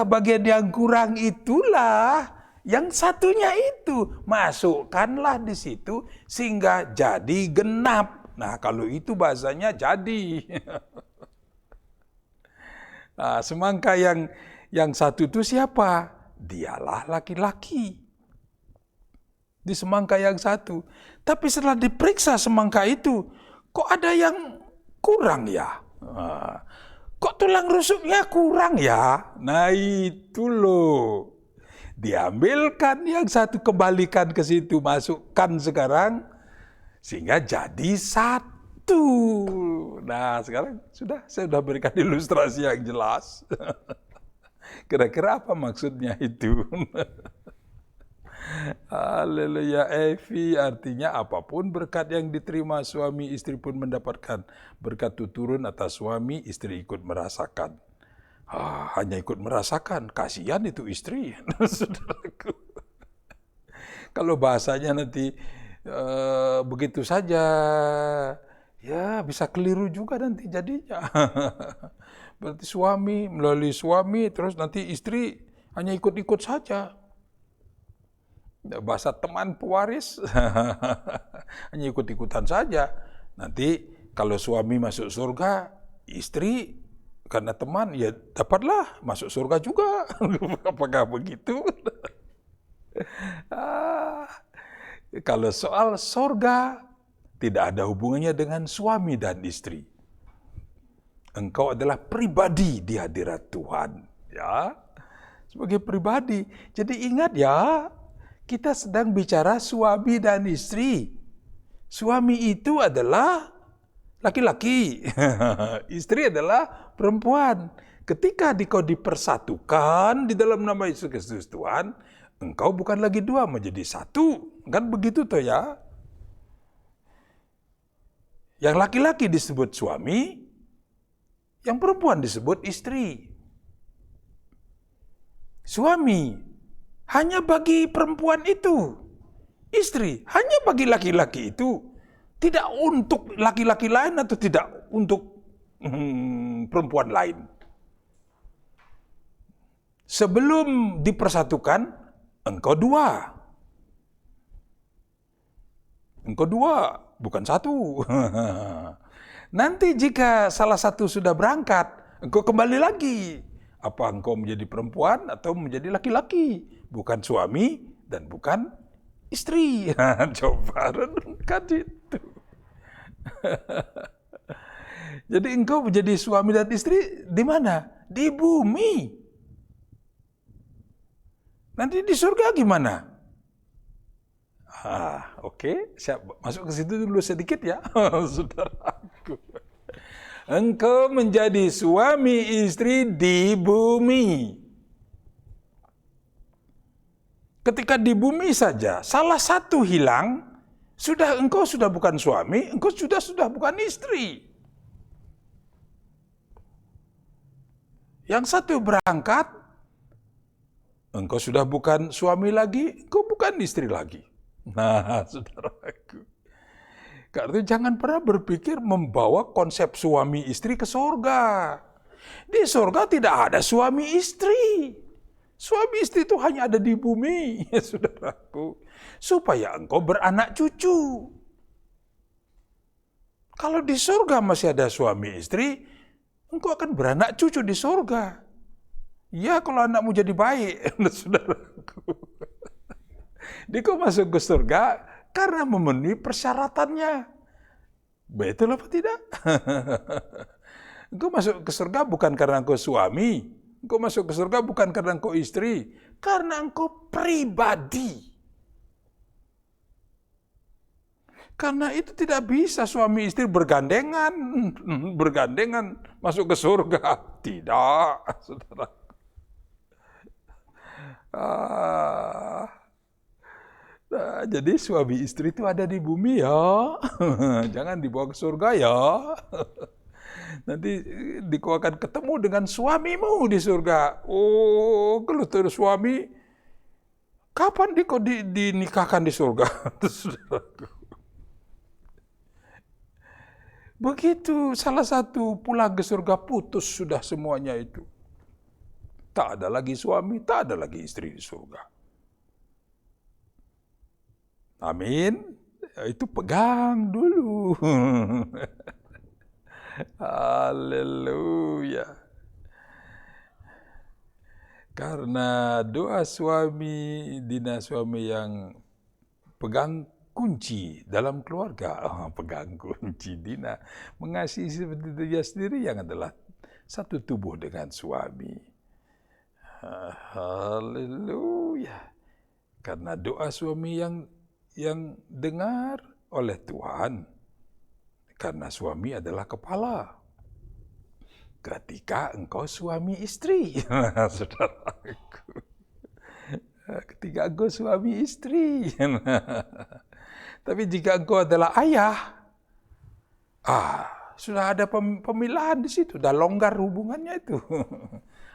A: bagian yang kurang itulah yang satunya itu masukkanlah di situ sehingga jadi genap. Nah, kalau itu bahasanya jadi. Nah, semangka yang satu itu siapa? Dialah laki-laki. Di semangka yang satu. Tapi setelah diperiksa semangka itu, kok ada yang kurang ya? Kok tulang rusuknya kurang ya? Nah, itu loh. Diambilkan yang satu, kembalikan ke situ, masukkan sekarang, sehingga jadi satu. Nah, sekarang saya sudah berikan ilustrasi yang jelas. Kira-kira apa maksudnya itu? Haleluya. Evi, artinya apapun berkat yang diterima suami istri pun mendapatkan berkat itu turun atas suami, istri ikut merasakan. Hanya ikut merasakan, kasihan itu istri. Saudaraku. Kalau bahasanya nanti begitu saja, ya bisa keliru juga nanti jadinya. Berarti suami, melalui suami, terus nanti istri hanya ikut-ikut saja. Bahasa teman pewaris, hanya ikut-ikutan saja. Nanti kalau suami masuk surga, istri karena teman, ya dapatlah masuk surga juga. Apakah begitu? Kalau soal surga, tidak ada hubungannya dengan suami dan istri. Engkau adalah pribadi di hadirat Tuhan. Ya, sebagai pribadi. Jadi ingat ya, kita sedang bicara suami dan istri. Suami itu adalah laki-laki, istri adalah perempuan. Ketika kau dipersatukan di dalam nama Yesus Kristus Tuhan, engkau bukan lagi dua, menjadi satu. Kan begitu toh ya? Yang laki-laki disebut suami, yang perempuan disebut istri. suami hanya bagi perempuan itu, istri hanya bagi laki-laki itu, tidak untuk laki-laki lain atau tidak untuk perempuan lain. Sebelum dipersatukan, engkau dua. Engkau dua, bukan satu. Nanti jika salah satu sudah berangkat, engkau kembali lagi. Apa engkau menjadi perempuan atau menjadi laki-laki? Bukan suami dan bukan istri. Coba renungkan itu. Jadi engkau menjadi suami dan istri di mana? Di bumi. Nanti di surga gimana? Oke. Siap. Masuk ke situ dulu sedikit ya, saudaraku. Engkau menjadi suami istri di bumi. Ketika di bumi saja, salah satu hilang, engkau sudah bukan suami, engkau sudah bukan istri. Yang satu berangkat, engkau sudah bukan suami lagi, engkau bukan istri lagi. Nah, saudaraku. Karena jangan pernah berpikir membawa konsep suami istri ke surga. Di surga tidak ada suami istri. Suami istri itu hanya ada di bumi, ya saudaraku. Supaya engkau beranak cucu. Kalau di surga masih ada suami istri, engkau akan beranak cucu di surga. Ya kalau anakmu jadi baik, saudaraku. Engkau masuk ke surga karena memenuhi persyaratannya. Betul apa tidak? Engkau masuk ke surga bukan karena engkau suami. Engkau masuk ke surga bukan karena engkau istri. Karena engkau pribadi. Karena itu tidak bisa suami istri bergandengan masuk ke surga. Tidak, saudara. Nah, jadi suami istri itu ada di bumi ya. Jangan dibawa ke surga ya. Nanti kau akan ketemu dengan suamimu di surga. Oh, kalau terus suami, kapan kau dinikahkan di surga? Begitu, salah satu pulang ke surga putus sudah semuanya itu. Tak ada lagi suami, tak ada lagi istri di surga. Amin. Itu pegang dulu. Haleluya. Karena doa suami, Dina suami yang pegang kunci dalam keluarga. Pegang kunci Dina. Mengasihi seperti dia sendiri yang adalah satu tubuh dengan suami. Haleluya. Karena doa suami yang dengar oleh Tuhan. Karena suami adalah kepala. Ketika engkau suami istri. Saudaraku. Ketika engkau suami istri. Tapi jika engkau adalah ayah. Sudah ada pemilahan di situ. Sudah longgar hubungannya itu.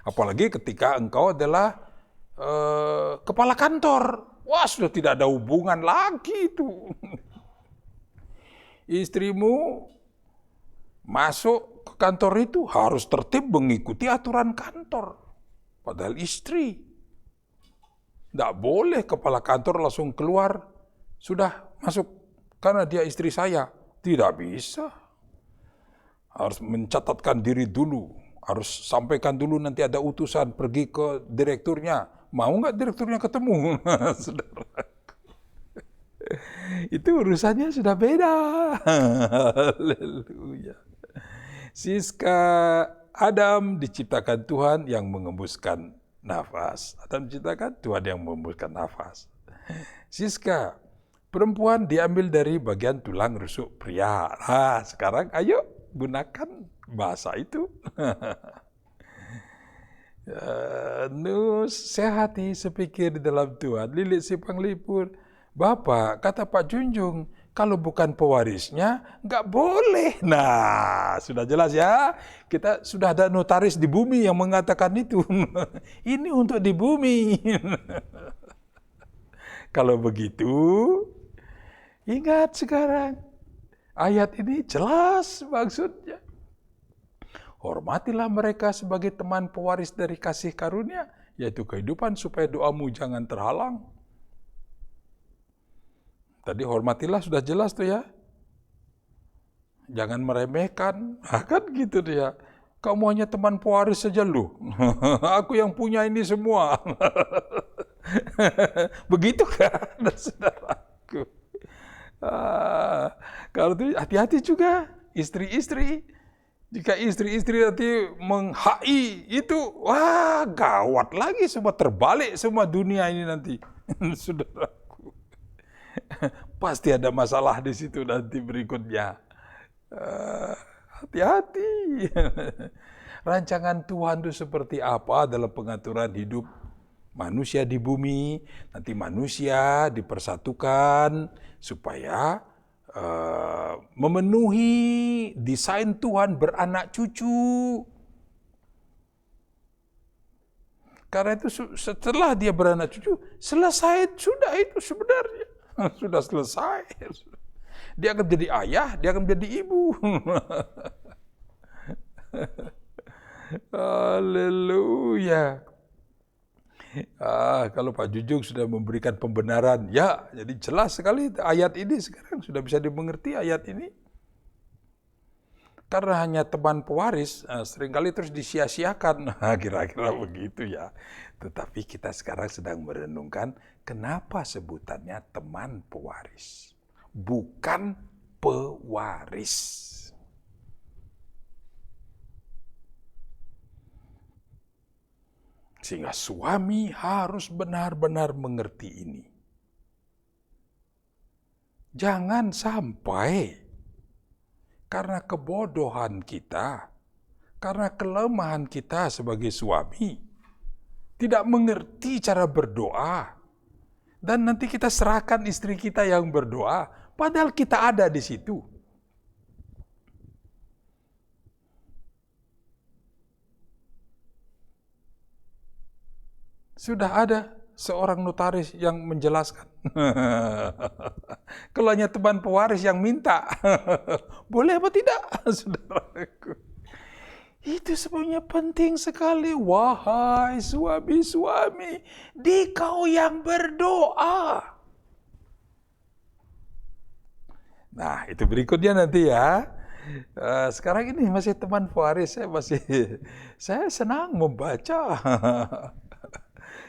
A: Apalagi ketika engkau adalah kepala kantor. Wah, sudah tidak ada hubungan lagi itu. Istrimu masuk ke kantor itu harus tertib mengikuti aturan kantor. Padahal istri. Tidak boleh kepala kantor langsung keluar. Sudah masuk karena dia istri saya. Tidak bisa. Harus mencatatkan diri dulu. Harus sampaikan dulu nanti ada utusan pergi ke direkturnya. Mau nggak direkturnya ketemu? Saudara. Itu urusannya sudah beda. Haleluya. Siska, Adam diciptakan Tuhan yang mengembuskan nafas. Adam diciptakan Tuhan yang mengembuskan nafas. Siska, perempuan diambil dari bagian tulang rusuk pria. Nah, sekarang ayo gunakan bahasa itu. Nus sehati sepikir di dalam Tuhan. Lilik si panglipur. Bapak, kata Pak Junjung, Kalau bukan pewarisnya, nggak boleh. Nah, sudah jelas ya. Kita sudah ada notaris di bumi yang mengatakan itu. Ini untuk di bumi. Kalau begitu, ingat sekarang. Ayat ini jelas maksudnya. Hormatilah mereka sebagai teman pewaris dari kasih karunia, yaitu kehidupan, supaya doamu jangan terhalang. Tadi hormatilah sudah jelas tuh ya. Jangan meremehkan. Kan gitu dia. Kamu hanya teman pewaris saja lu. Aku yang punya ini semua. Begitu kan, saudaraku. Kalau itu hati-hati juga istri-istri. Jika istri-istri nanti menghai itu, wah gawat lagi, semua terbalik semua dunia ini nanti. Saudaraku. Pasti ada masalah di situ nanti berikutnya. Hati-hati. Rancangan Tuhan itu seperti apa dalam pengaturan hidup manusia di bumi. Nanti manusia dipersatukan supaya memenuhi desain Tuhan beranak cucu. Karena itu setelah dia beranak cucu, selesai sudah itu sebenarnya. Sudah selesai. Dia akan menjadi ayah, dia akan menjadi ibu. Haleluya. Kalau Pak Jujung sudah memberikan pembenaran, ya jadi jelas sekali ayat ini sekarang sudah bisa dimengerti ayat ini. Karena hanya teman pewaris, seringkali terus disia-siakan. Kira-kira begitu ya. Tetapi kita sekarang sedang merenungkan kenapa sebutannya teman pewaris, bukan pewaris. Sehingga suami harus benar-benar mengerti ini. Jangan sampai karena kebodohan kita, karena kelemahan kita sebagai suami, tidak mengerti cara berdoa. Dan nanti kita serahkan istri kita yang berdoa, padahal kita ada di situ. Sudah ada seorang notaris yang menjelaskan. Kalau hanya teman pewaris yang minta, boleh apa tidak, saudaraku? Itu sebenarnya penting sekali. Wahai suami-suami, di kau yang berdoa. Nah, itu berikutnya nanti ya. Sekarang ini masih teman pewaris, saya senang membaca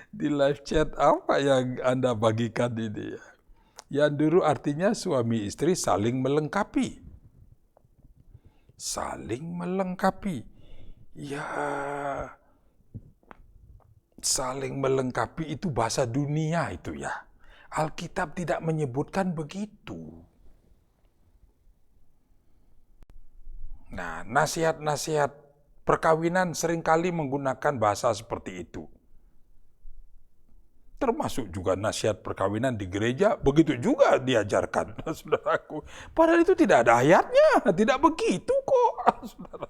A: di live chat apa yang Anda bagikan ini ya. Yang dulu artinya suami istri saling melengkapi. Saling melengkapi. Ya, saling melengkapi itu bahasa dunia itu ya. Alkitab tidak menyebutkan begitu. Nah, nasihat-nasihat perkawinan seringkali menggunakan bahasa seperti itu. Termasuk juga nasihat perkawinan di gereja, begitu juga diajarkan, saudaraku. Padahal itu tidak ada ayatnya, tidak begitu kok, saudara.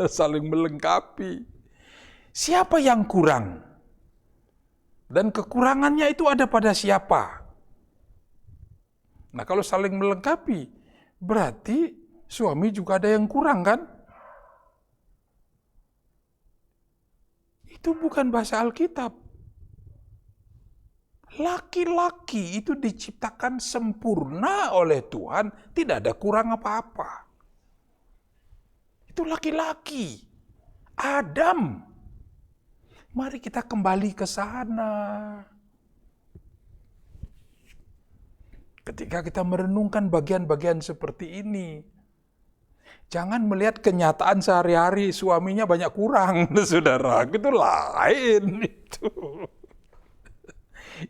A: Saling melengkapi. Siapa yang kurang? Dan kekurangannya itu ada pada siapa? Nah, kalau saling melengkapi, berarti suami juga ada yang kurang kan? Itu bukan bahasa Alkitab. Laki-laki itu diciptakan sempurna oleh Tuhan, tidak ada kurang apa-apa. Itu laki-laki. Adam. Mari kita kembali ke sana. Ketika kita merenungkan bagian-bagian seperti ini, jangan melihat kenyataan sehari-hari suaminya banyak kurang, saudara. Itu lain itu.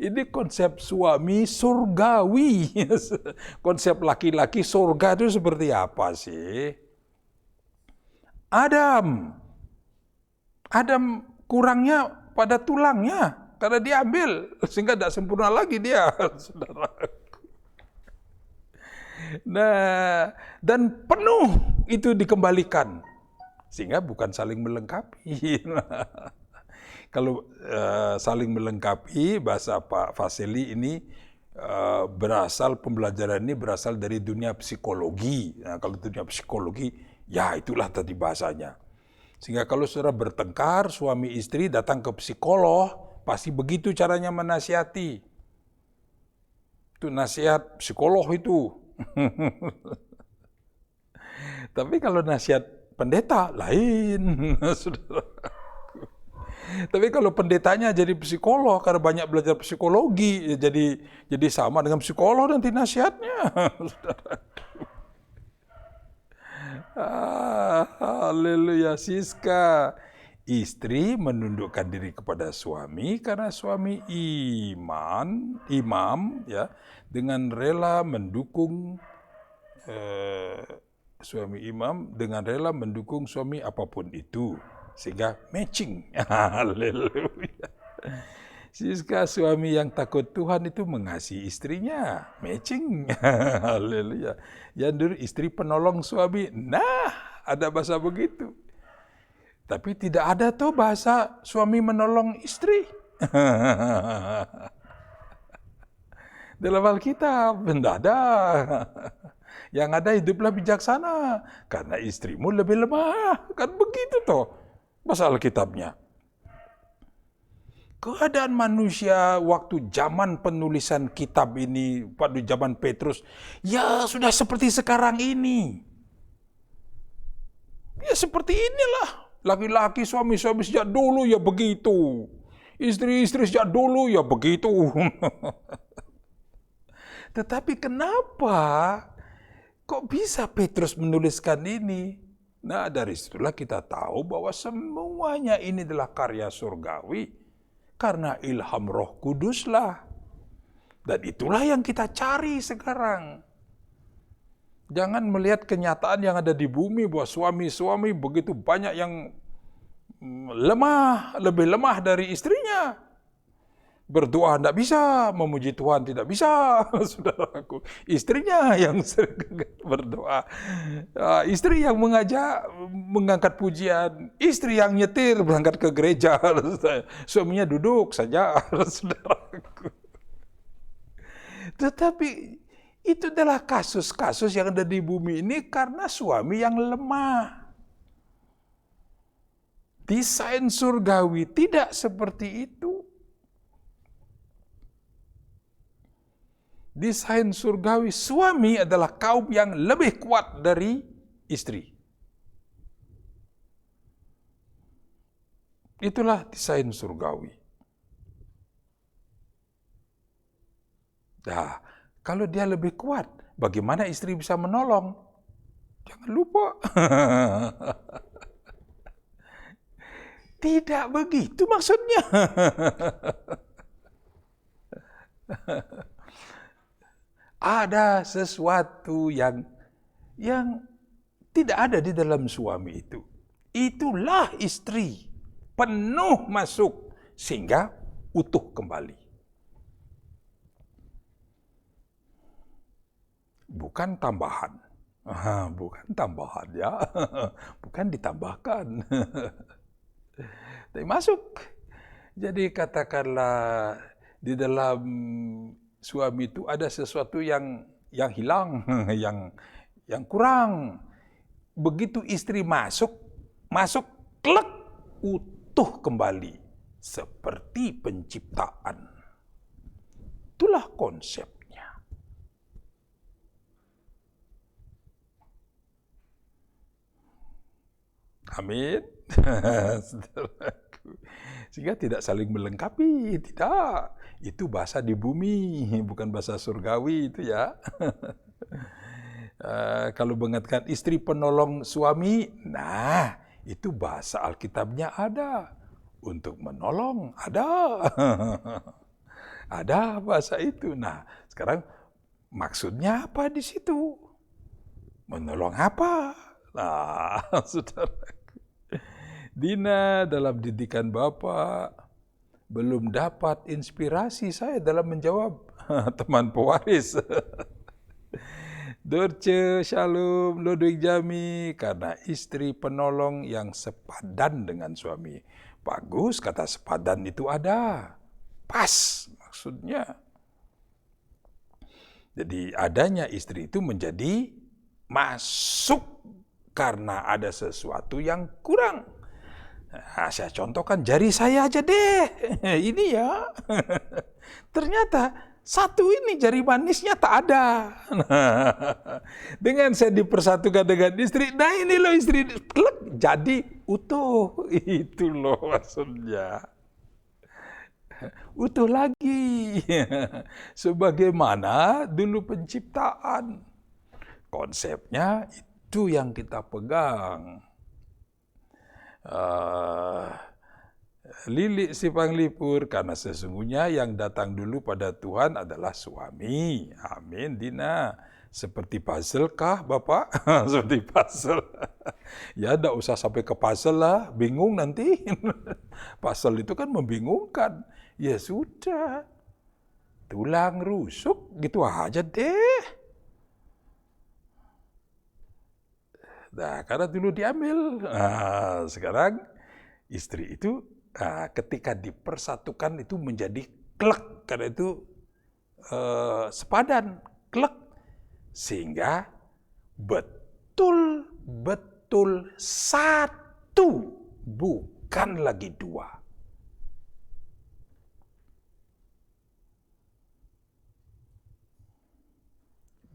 A: Ini konsep suami surgawi. Konsep laki-laki surga itu seperti apa sih? Adam kurangnya pada tulangnya. Karena diambil, sehingga tidak sempurna lagi dia, saudara. Nah, dan penuh itu dikembalikan. Sehingga bukan saling melengkapi. Kalau saling melengkapi, bahasa Pak Faseli ini pembelajaran ini berasal dari dunia psikologi. Nah, kalau dunia psikologi, ya itulah tadi bahasanya. Sehingga kalau saudara bertengkar, suami istri datang ke psikolog, pasti begitu caranya menasihati. Itu nasihat psikolog itu. Tapi kalau nasihat pendeta, lain. Saudara. Tapi kalau pendetanya jadi psikolog, karena banyak belajar psikologi, jadi sama dengan psikolog nanti nasihatnya. Haleluya, Siska. Istri menundukkan diri kepada suami karena suami imam ya, dengan rela mendukung suami apapun itu, sehingga matching. Haleluya. Siska, suami yang takut Tuhan itu mengasihi istrinya, matching. Haleluya. Yang dulu istri penolong suami, nah ada bahasa begitu. Tapi tidak ada tuh bahasa suami menolong istri. Dalam Alkitab, tidak ada. Yang ada hiduplah bijaksana, karena istrimu lebih lemah. Kan begitu toh bahasa Alkitabnya. Keadaan manusia waktu zaman penulisan kitab ini, pada zaman Petrus, ya sudah seperti sekarang ini. Ya seperti inilah. Laki-laki suami-suami sejak dulu ya begitu. Istri-istri sejak dulu ya begitu. Tetapi kenapa kok bisa Petrus menuliskan ini? Nah, dari situlah kita tahu bahwa semuanya ini adalah karya surgawi. Karena ilham Roh Kuduslah. Dan itulah yang kita cari sekarang. Jangan melihat kenyataan yang ada di bumi bahwa suami-suami begitu banyak yang lemah, lebih lemah dari istrinya. Berdoa tidak bisa, memuji Tuhan tidak bisa, saudaraku. Istrinya yang sering berdoa. Istri yang mengangkat pujian. Istri yang nyetir berangkat ke gereja. Suaminya duduk saja, saudaraku. Tetapi itu adalah kasus-kasus yang ada di bumi ini karena suami yang lemah. Desain surgawi tidak seperti itu. Desain surgawi, suami adalah kaum yang lebih kuat dari istri. Itulah desain surgawi. Nah, kalau dia lebih kuat, bagaimana istri bisa menolong? Jangan lupa. Tidak begitu maksudnya. Ada sesuatu yang tidak ada di dalam suami itu. Itulah istri. Penuh masuk sehingga utuh kembali. Bukan tambahan. Bukan tambahan ya. Bukan ditambahkan. Tapi masuk. Jadi katakanlah di dalam suami itu ada sesuatu yang hilang, yang kurang. Begitu istri masuk klek, utuh kembali seperti penciptaan. Itulah konsep. Amin. Sehingga tidak saling melengkapi, tidak. Itu bahasa di bumi, bukan bahasa surgawi itu ya. Kalau mengatakan istri penolong suami, nah itu bahasa Alkitabnya ada. Untuk menolong, ada. Ada bahasa itu. Nah, sekarang maksudnya apa di situ? Menolong apa? Nah, saudara. Dina dalam didikan Bapak belum dapat inspirasi saya dalam menjawab teman pewaris. Dorce, Shalom, Lodwig Jami, karena istri penolong yang sepadan dengan suami. Bagus, kata sepadan itu ada. Pas maksudnya. Jadi adanya istri itu menjadi masuk karena ada sesuatu yang kurang. Nah, saya contohkan jari saya aja deh. Ini ya. Ternyata satu ini jari manisnya tak ada. Dengan saya dipersatukan dengan istri, nah ini loh istri, jadi utuh. Itu loh maksudnya. Utuh lagi. Sebagaimana dulu penciptaan. Konsepnya itu yang kita pegang. Lilik si panglipur, karena sesungguhnya yang datang dulu pada Tuhan adalah suami. Amin, Dina. Seperti puzzle kah, Bapak? Seperti puzzle. Ya, enggak usah sampai ke puzzle lah, bingung nanti. Puzzle itu kan membingungkan. Ya sudah, tulang rusuk, gitu aja deh. Nah, karena dulu diambil. Nah, sekarang istri itu ketika dipersatukan itu menjadi klek, karena itu sepadan, klek. Sehingga betul-betul satu, bukan lagi dua.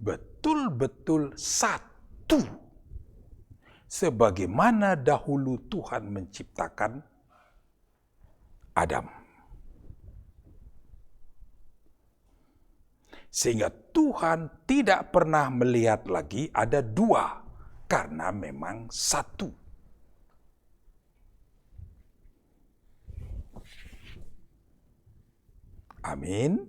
A: Betul-betul satu. Sebagaimana dahulu Tuhan menciptakan Adam. Sehingga Tuhan tidak pernah melihat lagi ada dua, karena memang satu. Amin.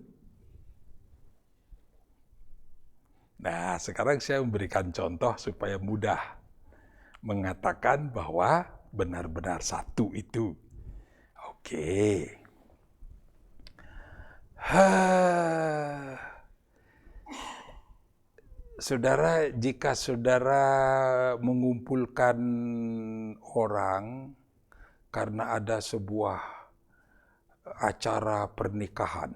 A: Nah, sekarang saya memberikan contoh supaya mudah mengatakan bahwa benar-benar satu itu. Oke. Saudara, jika saudara mengumpulkan orang karena ada sebuah acara pernikahan.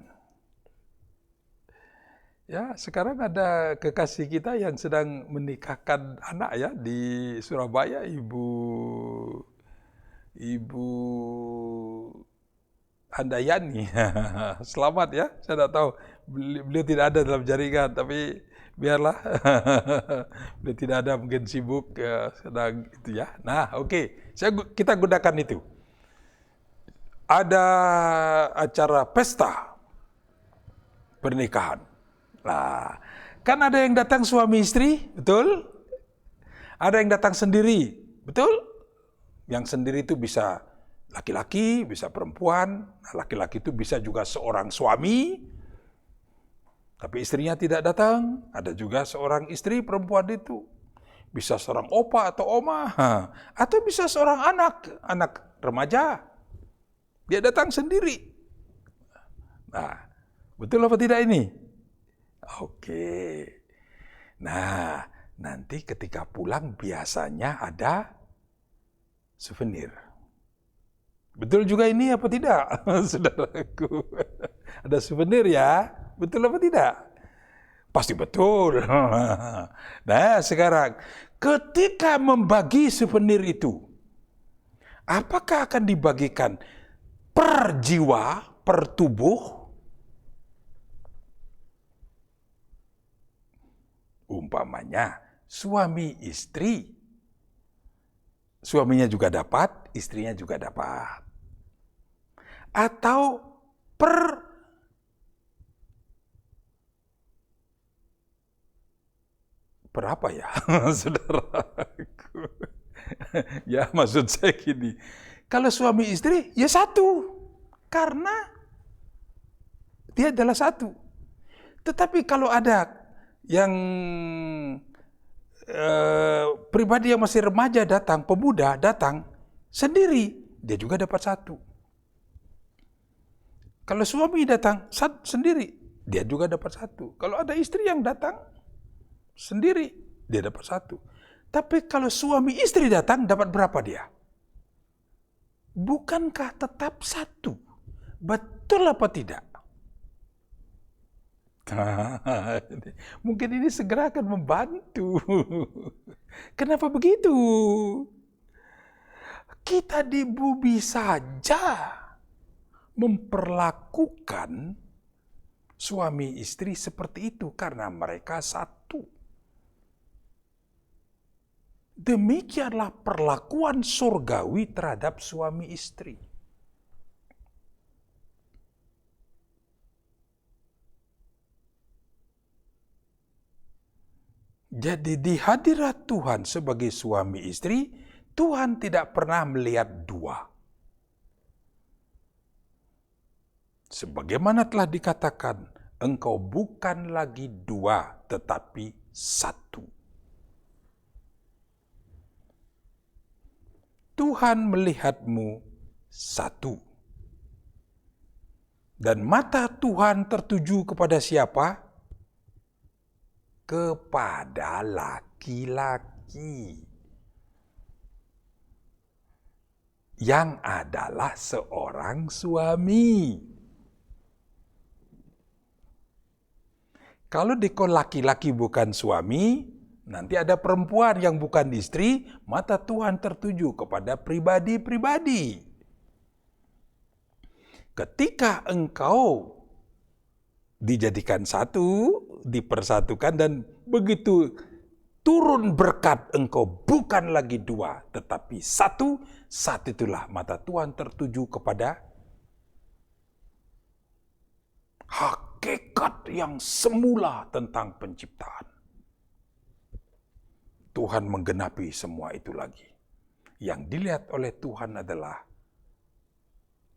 A: Ya, sekarang ada kekasih kita yang sedang menikahkan anak ya di Surabaya, Ibu Handayani. Selamat ya, saya tidak tahu. Beliau tidak ada dalam jaringan, tapi biarlah. Beliau tidak ada, mungkin sibuk sedang itu ya. Nah, oke. Kita gunakan itu. Ada acara pesta pernikahan. Nah, kan ada yang datang suami istri, betul? Ada yang datang sendiri, betul? Yang sendiri itu bisa laki-laki, bisa perempuan. Laki-laki itu bisa juga seorang suami, tapi istrinya tidak datang. Ada juga seorang istri perempuan itu. Bisa seorang opa atau oma, atau bisa seorang anak remaja. Dia datang sendiri. Nah, betul apa tidak ini? Oke. Nah, nanti ketika pulang biasanya ada souvenir. Betul juga ini apa tidak, saudaraku? Ada souvenir ya? Betul apa tidak? Pasti betul. Nah, sekarang ketika membagi souvenir itu, apakah akan dibagikan per jiwa, per tubuh? Umpamanya suami istri, suaminya juga dapat, istrinya juga dapat. Atau per apa ya, saudaraku? Ya, maksud saya gini, kalau suami istri ya satu, karena dia adalah satu. Tetapi kalau ada yang pribadi yang masih remaja datang, pemuda datang sendiri, dia juga dapat satu. Kalau suami datang sendiri, dia juga dapat satu. Kalau ada istri yang datang Sendiri dia dapat 1. Tapi kalau suami istri datang, dapat berapa dia? Bukankah tetap 1? Betul apa tidak? Mungkin ini segera akan membantu. Kenapa begitu? Kita di bumi saja memperlakukan suami istri seperti itu karena mereka 1. Demikianlah perlakuan surgawi terhadap suami istri. Jadi di hadirat Tuhan sebagai suami istri, Tuhan tidak pernah melihat 2. Sebagaimana telah dikatakan, engkau bukan lagi 2, tetapi 1. Tuhan melihatmu 1. Dan mata Tuhan tertuju kepada siapa? Kepada laki-laki yang adalah seorang suami. Kalau dikon laki-laki bukan suami, nanti ada perempuan yang bukan istri, mata Tuhan tertuju kepada pribadi-pribadi. Ketika engkau dijadikan 1, dipersatukan, dan begitu turun berkat, engkau bukan lagi 2, tetapi 1, saat itulah mata Tuhan tertuju kepada hakikat yang semula tentang penciptaan. Tuhan menggenapi semua itu lagi. Yang dilihat oleh Tuhan adalah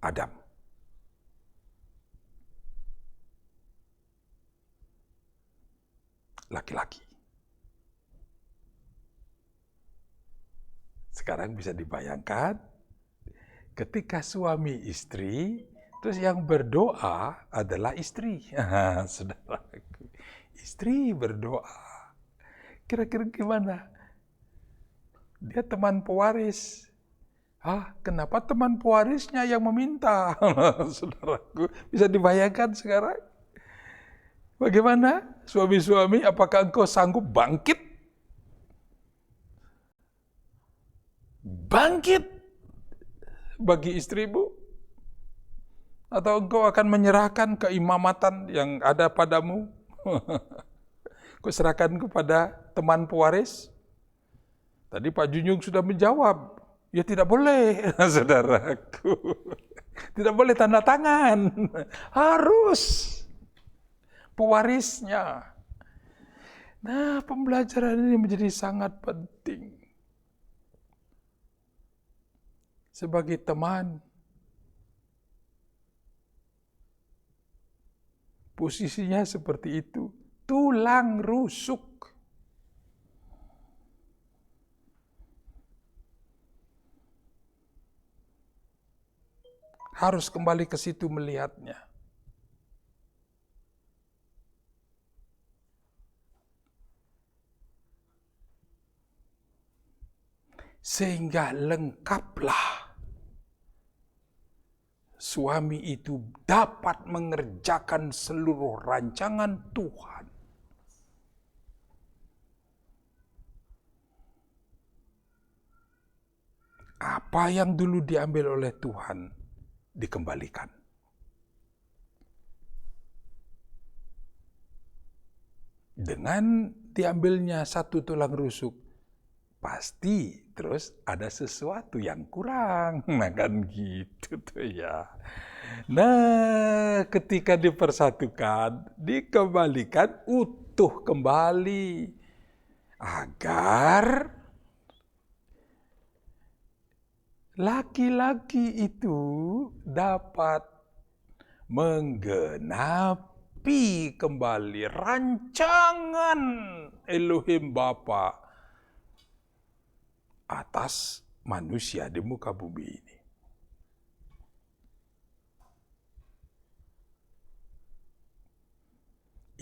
A: Adam. Laki-laki. Sekarang bisa dibayangkan ketika suami istri, terus yang berdoa adalah istri. Saudaraku, istri berdoa. Kira-kira gimana? Dia teman pewaris. Kenapa teman pewarisnya yang meminta? Saudaraku, bisa dibayangkan sekarang? Bagaimana? Suami-suami, apakah engkau sanggup bangkit? Bangkit bagi istrimu? Atau engkau akan menyerahkan keimamatan yang ada padamu? Kau serahkan kepada teman pewaris? Tadi Pak Junjung sudah menjawab, ya tidak boleh, saudaraku. Tidak boleh tanda tangan, harus pewarisnya. Nah, pembelajaran ini menjadi sangat penting. Sebagai teman, posisinya seperti itu, tulang rusuk. Harus kembali ke situ melihatnya. Sehingga lengkaplah suami itu dapat mengerjakan seluruh rancangan Tuhan. Apa yang dulu diambil oleh Tuhan, dikembalikan. Dengan diambilnya 1 tulang rusuk, pasti terus ada sesuatu yang kurang. Nah kan gitu tuh ya. Nah, ketika dipersatukan, dikembalikan utuh kembali. Agar laki-laki itu dapat menggenapi kembali rancangan Elohim Bapa atas manusia di muka bumi ini.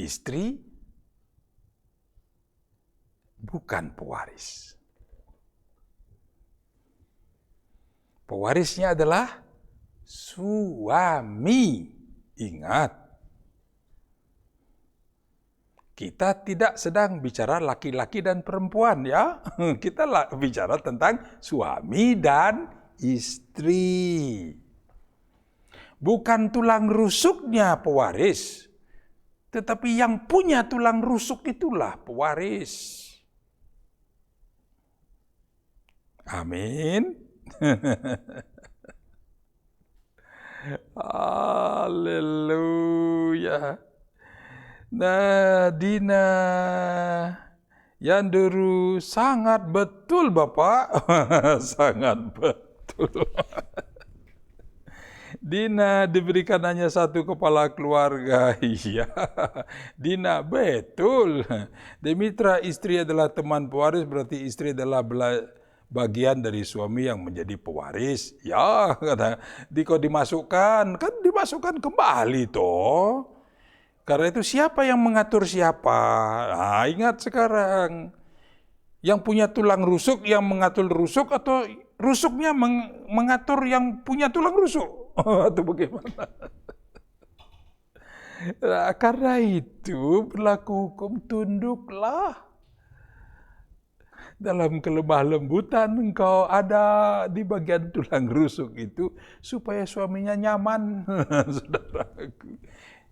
A: Istri bukan pewaris. Pewarisnya adalah suami. Ingat, kita tidak sedang bicara laki-laki dan perempuan ya. Kita bicara tentang suami dan istri. Bukan tulang rusuknya pewaris, tetapi yang punya tulang rusuk itulah pewaris. Amin. Haleluya. Nah, Dina Yanduru, sangat betul Bapak. Sangat betul. Dina diberikan hanya satu kepala keluarga. Iya. Dina, betul. Demitra, istri adalah teman pewaris, berarti istri adalah bagian dari suami yang menjadi pewaris. Ya, kata Diko dimasukkan, kan dimasukkan kembali toh. Karena itu siapa yang mengatur siapa? Nah, ingat sekarang. Yang punya tulang rusuk yang mengatur rusuk atau rusuknya mengatur yang punya tulang rusuk? Atau bagaimana? Nah, karena itu berlaku hukum tunduklah. Dalam kelemah lembutan engkau ada di bagian tulang rusuk itu supaya suaminya nyaman. Saudaraku.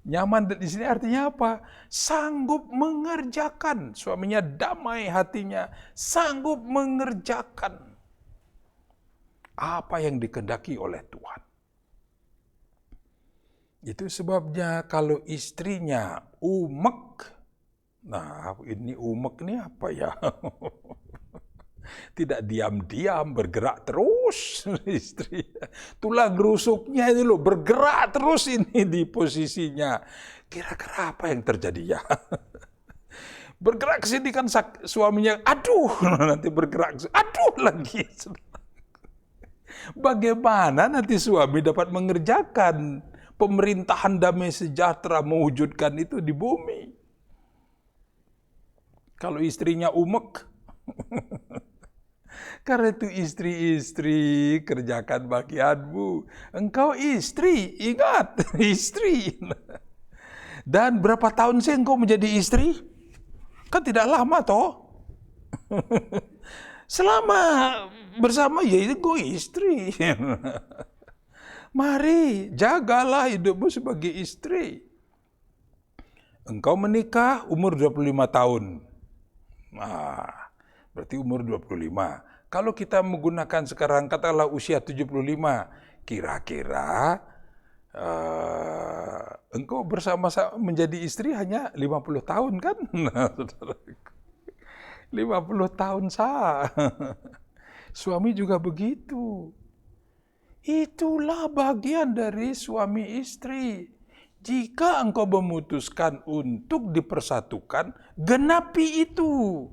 A: Nyaman di sini artinya apa? Sanggup mengerjakan. Suaminya damai hatinya, sanggup mengerjakan apa yang dikehendaki oleh Tuhan. Itu sebabnya kalau istrinya umek, nah ini umek ini apa ya? Tidak diam-diam, bergerak terus istri. Tulang rusuknya ini loh bergerak terus ini di posisinya. Kira-kira apa yang terjadi ya? Bergerak ke sini kan suaminya, aduh, nanti bergerak, aduh lagi. Bagaimana nanti suami dapat mengerjakan pemerintahan damai sejahtera mewujudkan itu di bumi? Kalau istrinya umek. Karena itu istri-istri, kerjakan bagianmu. Engkau istri, ingat, istri. Dan berapa tahun sih engkau menjadi istri? Kan tidak lama toh. Selama bersama ya engkau istri. Mari, jagalah hidupmu sebagai istri. Engkau menikah umur 25 tahun. Nah, berarti umur 25. Kalau kita menggunakan sekarang katakanlah usia 75, kira-kira engkau bersama-sama menjadi istri hanya 50 tahun kan? 50 tahun sah. Suami juga begitu. Itulah bagian dari suami istri. Jika engkau memutuskan untuk dipersatukan, genapi itu.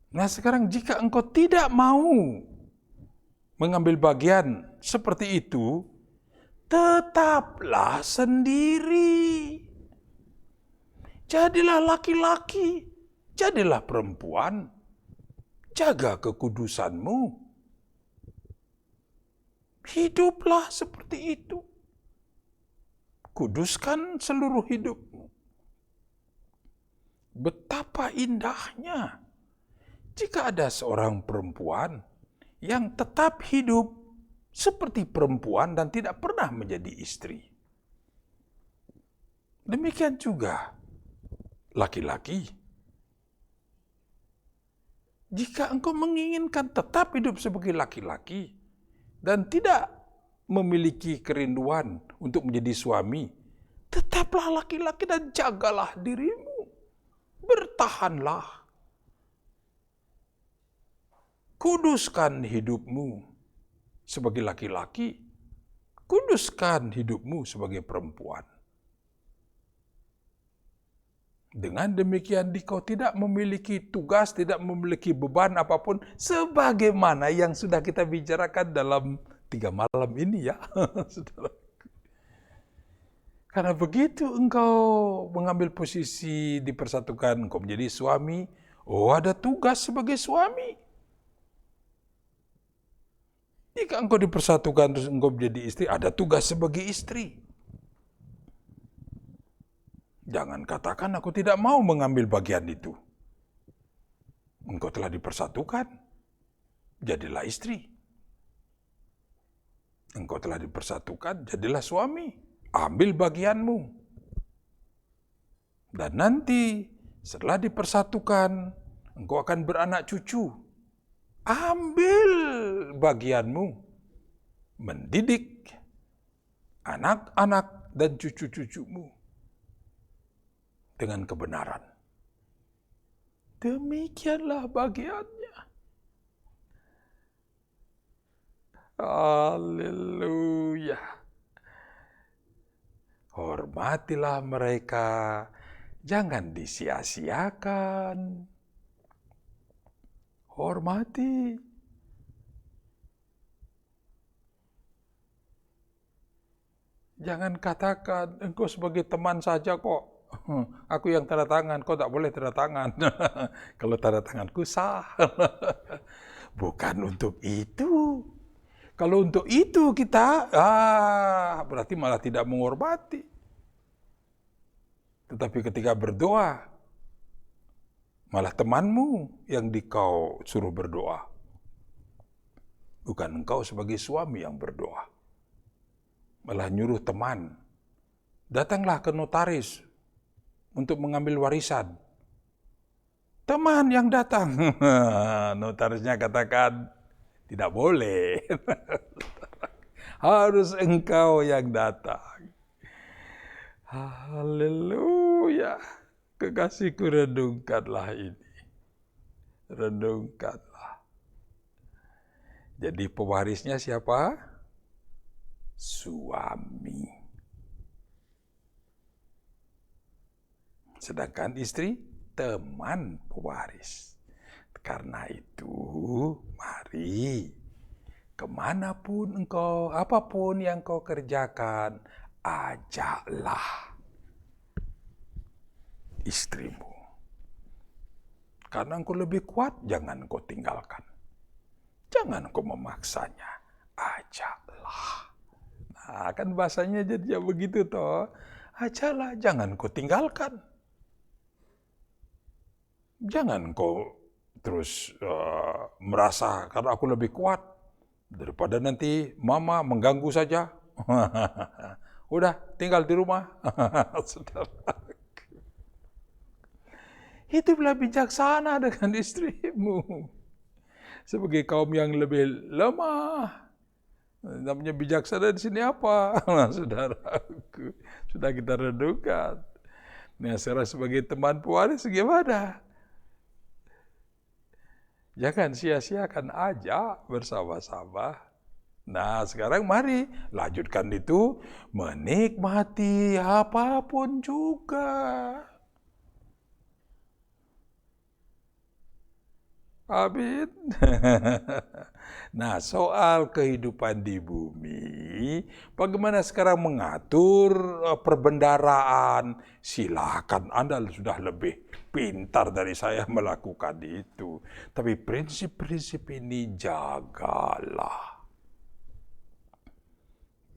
A: Nah sekarang jika engkau tidak mau mengambil bagian seperti itu, tetaplah sendiri. Jadilah laki-laki, jadilah perempuan, jaga kekudusanmu. Hiduplah seperti itu. Kuduskan seluruh hidupmu. Betapa indahnya jika ada seorang perempuan yang tetap hidup seperti perempuan dan tidak pernah menjadi istri. Demikian juga laki-laki. Jika engkau menginginkan tetap hidup sebagai laki-laki dan tidak memiliki kerinduan untuk menjadi suami, tetaplah laki-laki dan jagalah dirimu. Bertahanlah. Kuduskan hidupmu sebagai laki-laki, kuduskan hidupmu sebagai perempuan. Dengan demikian kau tidak memiliki tugas, tidak memiliki beban apapun, sebagaimana yang sudah kita bicarakan dalam 3 malam ini ya. Karena begitu engkau mengambil posisi dipersatukan, engkau menjadi suami, oh ada tugas sebagai suami. Jika engkau dipersatukan terus engkau menjadi istri, ada tugas sebagai istri. Jangan katakan aku tidak mau mengambil bagian itu. Engkau telah dipersatukan, jadilah istri. Engkau telah dipersatukan, jadilah suami. Ambil bagianmu. Dan nanti setelah dipersatukan, engkau akan beranak cucu. Ambil bagianmu. Mendidik anak-anak dan cucu-cucumu dengan kebenaran. Demikianlah bagiannya. Haleluya. Hormatilah mereka, jangan disia-siakan. Hormati. Jangan katakan, engkau sebagai teman saja kok. Aku yang tanda tangan, kau tak boleh tanda tangan. Kalau tanda tanganku sah. Bukan untuk itu. Kalau untuk itu kita, berarti malah tidak menghormati. Tetapi ketika berdoa, malah temanmu yang kau suruh berdoa. Bukan engkau sebagai suami yang berdoa. Malah nyuruh teman, datanglah ke notaris untuk mengambil warisan. Teman yang datang. Notarisnya katakan, tidak boleh. Harus engkau yang datang. Haleluya. Kekasihku, renungkanlah ini. Renungkanlah. Jadi pewarisnya siapa? Suami. Sedangkan istri, teman pewaris. Karena itu, mari kemanapun engkau, apapun yang kau kerjakan, ajaklah istrimu. Karena engkau lebih kuat, jangan engkau tinggalkan. Jangan engkau memaksanya, ajaklah. Nah, kan bahasanya jadi begitu toh. Ajaklah, jangan engkau tinggalkan. Jangan engkau terus merasa karena aku lebih kuat daripada nanti mama mengganggu saja. Udah tinggal di rumah. Hiduplah bijaksana dengan istrimu. Sebagai kaum yang lebih lemah. Namanya bijaksana di sini apa? Saudaraku, sudah kita renungkan. Nah, sekarang sebagai teman pewaris gimana? Jangan sia-siakan aja bersama-sama. Nah, sekarang mari lanjutkan itu, menikmati apapun juga. Amin. Nah, soal kehidupan di bumi, bagaimana sekarang mengatur perbendaraan? Silakan, Anda sudah lebih pintar dari saya melakukan itu. Tapi prinsip-prinsip ini jagalah.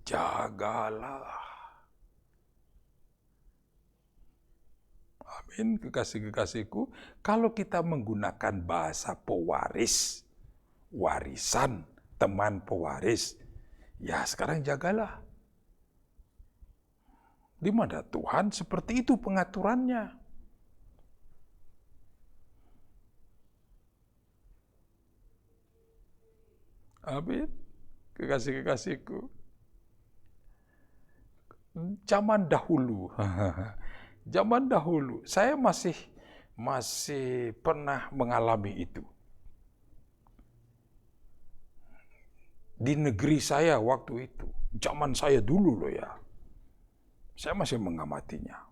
A: Jagalah. Amin, kekasih-kekasihku. Kalau kita menggunakan bahasa pewaris, warisan, teman pewaris, ya sekarang jagalah. Di mana Tuhan seperti itu pengaturannya. Amin, kekasih-kekasihku. Zaman dahulu, zaman dahulu, saya masih pernah mengalami itu. Di negeri saya waktu itu, zaman saya dulu loh ya, saya masih mengamatinya.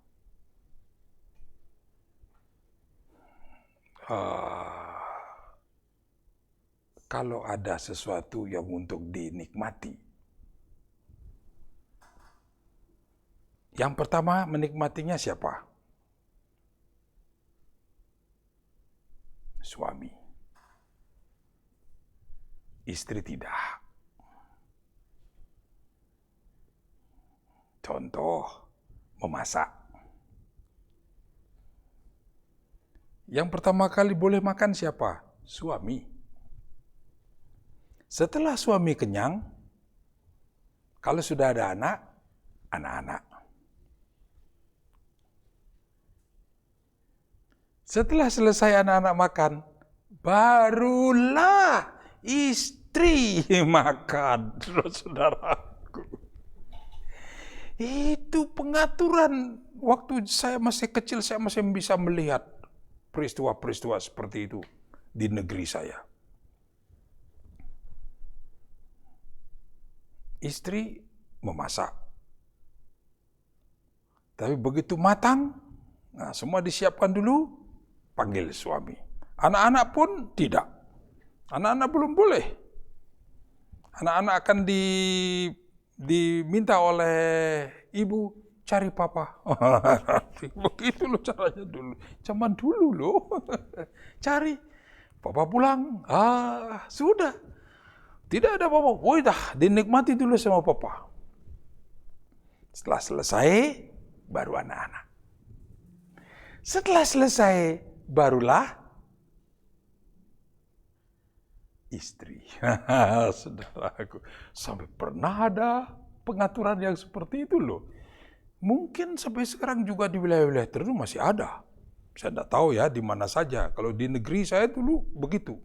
A: Kalau ada sesuatu yang untuk dinikmati, Yang pertama menikmatinya siapa? Suami. Istri tidak. Contoh, memasak. Yang pertama kali boleh makan siapa? Suami. Setelah suami kenyang, kalau sudah ada anak, anak-anak. Setelah selesai anak-anak makan, barulah istri makan, saudaraku. Itu pengaturan. Waktu saya masih kecil, saya masih bisa melihat peristiwa-peristiwa seperti itu di negeri saya. Istri memasak. Tapi begitu matang, nah semua disiapkan dulu, panggil suami. Anak-anak pun tidak. Anak-anak belum boleh. Anak-anak akan diminta oleh ibu, cari papa. Begitu loh caranya dulu. Zaman dulu loh. Cari. Papa pulang. Sudah. Tidak ada papa. Dah, dinikmati dulu sama papa. Setelah selesai, baru anak-anak. Setelah selesai, barulah istri. Saudaraku, sampai pernah ada pengaturan yang seperti itu loh. Mungkin sampai sekarang juga di wilayah-wilayah tertentu masih ada. Saya tidak tahu ya di mana saja. Kalau di negeri saya dulu begitu.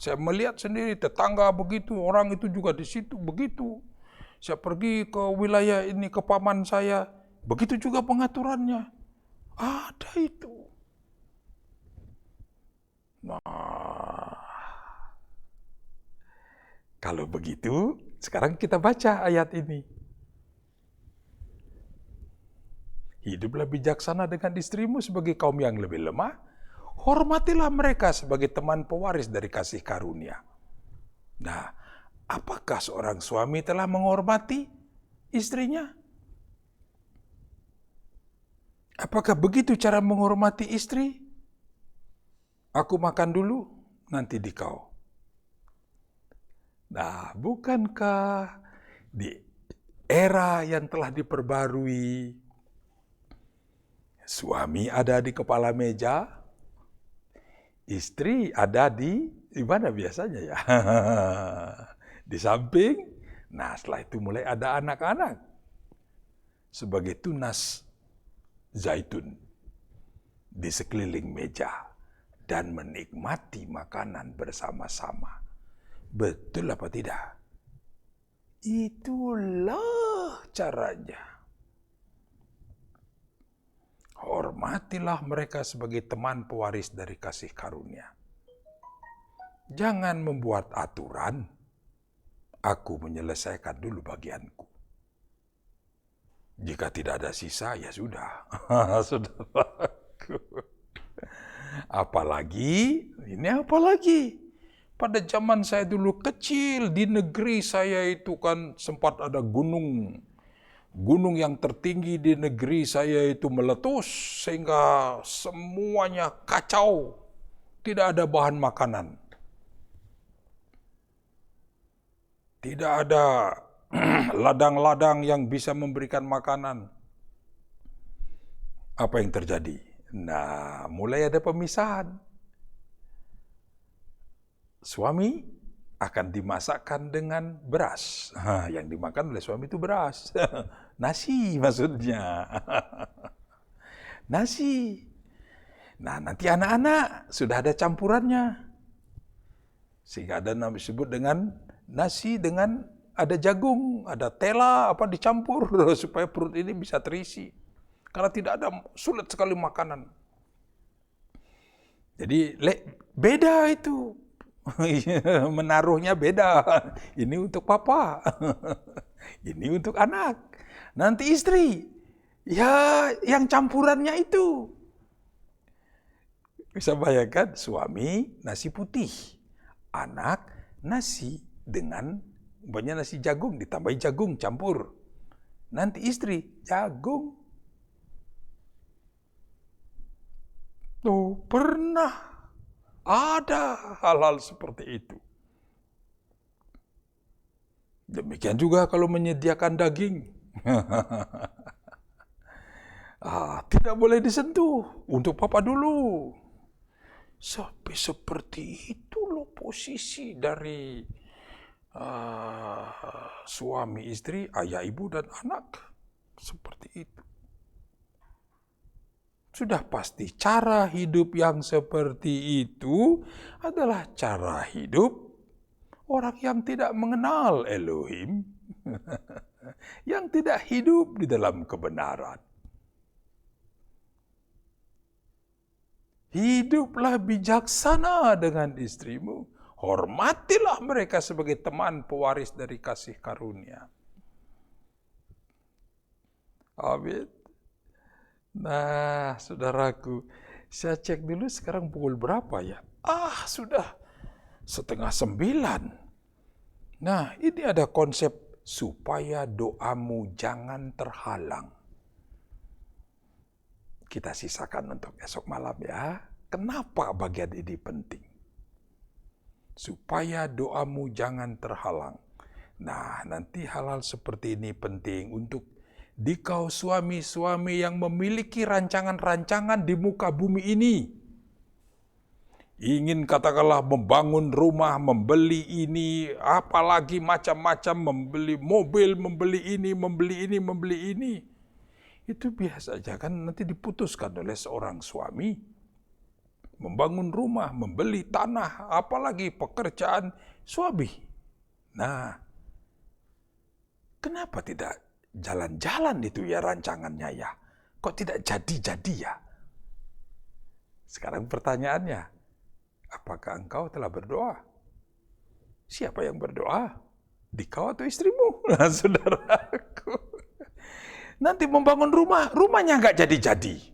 A: Saya melihat sendiri tetangga begitu, orang itu juga di situ begitu. Saya pergi ke wilayah ini, ke paman saya, begitu juga pengaturannya. Ada itu. Nah, kalau begitu, sekarang kita baca ayat ini. Hiduplah bijaksana dengan istrimu sebagai kaum yang lebih lemah. Hormatilah mereka sebagai teman pewaris dari kasih karunia. Nah, apakah seorang suami telah menghormati istrinya? Apakah begitu cara menghormati istri? Aku makan dulu, nanti di kau. Nah, bukankah di era yang telah diperbarui, suami ada di kepala meja, istri ada di mana biasanya ya? Di samping. Nah, setelah itu mulai ada anak-anak sebagai tunas zaitun di sekeliling meja dan menikmati makanan bersama-sama. Betul apa tidak? Itulah caranya. Hormatilah mereka sebagai teman pewaris dari kasih karunia. Jangan membuat aturan. Aku menyelesaikan dulu bagianku. Jika tidak ada sisa, ya sudah. Saudaraku. Apalagi pada zaman saya dulu kecil, di negeri saya itu kan sempat ada gunung. Gunung yang tertinggi di negeri saya itu meletus sehingga semuanya kacau. Tidak ada bahan makanan. Tidak ada ladang-ladang yang bisa memberikan makanan. Apa yang terjadi? Nah, mulai ada pemisahan. Suami akan dimasakkan dengan beras. Yang dimakan oleh suami itu beras. Nasi maksudnya. Nasi. Nah, nanti anak-anak sudah ada campurannya. Sehingga ada nama disebut dengan nasi dengan ada jagung, ada tela, dicampur supaya perut ini bisa terisi. Karena tidak ada, sulit sekali makanan. Jadi beda itu. Menaruhnya beda. Ini untuk papa. Ini untuk anak. Nanti istri. Ya, yang campurannya itu. Bisa bayangkan suami nasi putih. Anak nasi dengan nasi jagung, ditambahin jagung campur. Nanti istri jagung Oh, pernah ada hal-hal seperti itu. Demikian juga kalau menyediakan daging. Tidak boleh disentuh, untuk papa dulu. Sampai seperti itu loh posisi dari suami istri, ayah ibu dan anak. Seperti itu. Sudah pasti cara hidup yang seperti itu adalah cara hidup orang yang tidak mengenal Elohim, yang tidak hidup di dalam kebenaran. Hiduplah bijaksana dengan istrimu. Hormatilah mereka sebagai teman pewaris dari kasih karunia. Amin. Nah, saudaraku, saya cek dulu sekarang pukul berapa ya? Sudah 8:30. Nah, ini ada konsep supaya doamu jangan terhalang. Kita sisakan untuk esok malam ya. Kenapa bagian ini penting? Supaya doamu jangan terhalang. Nah, nanti hal-hal seperti ini penting untuk dikau suami-suami yang memiliki rancangan-rancangan di muka bumi ini. Ingin katakanlah membangun rumah, membeli ini, apalagi macam-macam, membeli mobil, membeli ini, membeli ini. Itu biasa saja kan nanti diputuskan oleh seorang suami. Membangun rumah, membeli tanah, apalagi pekerjaan suami. Nah, kenapa tidak jalan-jalan itu ya rancangannya ya? Kok tidak jadi-jadi ya? Sekarang pertanyaannya, apakah engkau telah berdoa? Siapa yang berdoa? Dikau atau istrimu? Nah, saudaraku. Nanti membangun rumah, rumahnya nggak jadi-jadi.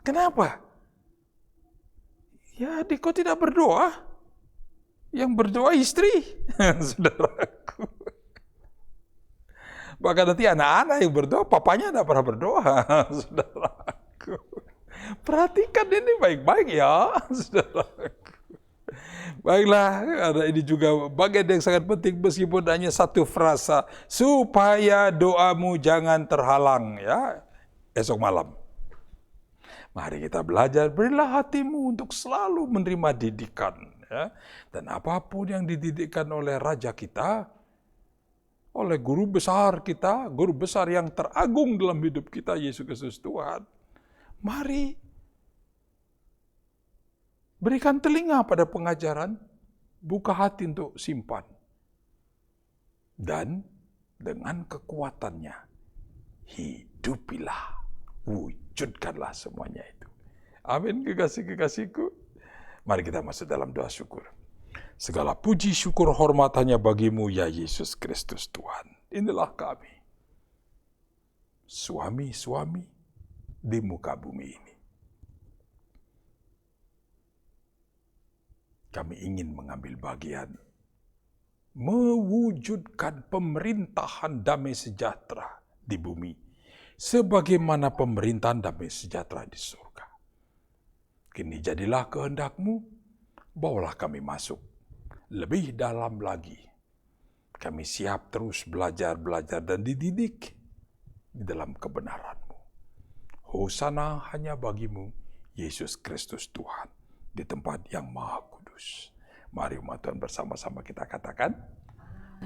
A: Kenapa? Ya, Diko tidak berdoa. Yang berdoa istri, saudaraku. Bahkan nanti anak-anak yang berdoa, papanya tidak pernah berdoa, saudaraku. Perhatikan ini baik-baik ya, saudaraku. Baiklah, ada ini juga bagian yang sangat penting meskipun hanya satu frasa, supaya doamu jangan terhalang ya, esok malam. Mari kita belajar, berilah hatimu untuk selalu menerima didikan. Ya. Dan apapun yang dididikkan oleh Raja kita, oleh guru besar kita, guru besar yang teragung dalam hidup kita, Yesus Kristus Tuhan. Mari berikan telinga pada pengajaran, buka hati untuk simpan. Dan dengan kekuatannya, hidupilah, wujudkanlah semuanya itu. Amin, kekasih-kekasihku. Mari kita masuk dalam doa syukur. Segala puji, syukur, hormat hanya bagimu ya Yesus Kristus Tuhan. Inilah kami, suami-suami di muka bumi ini. Kami ingin mengambil bagian, mewujudkan pemerintahan damai sejahtera di bumi, sebagaimana pemerintahan damai sejahtera di surga. Kini jadilah kehendak-Mu, bawalah kami masuk lebih dalam lagi. Kami siap terus belajar dan dididik di dalam kebenaran-Mu. Hosana hanya bagimu, Yesus Kristus Tuhan, di tempat yang maha kudus. Mari umat Tuhan bersama-sama kita katakan,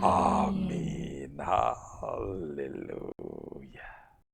A: amin. Haleluya.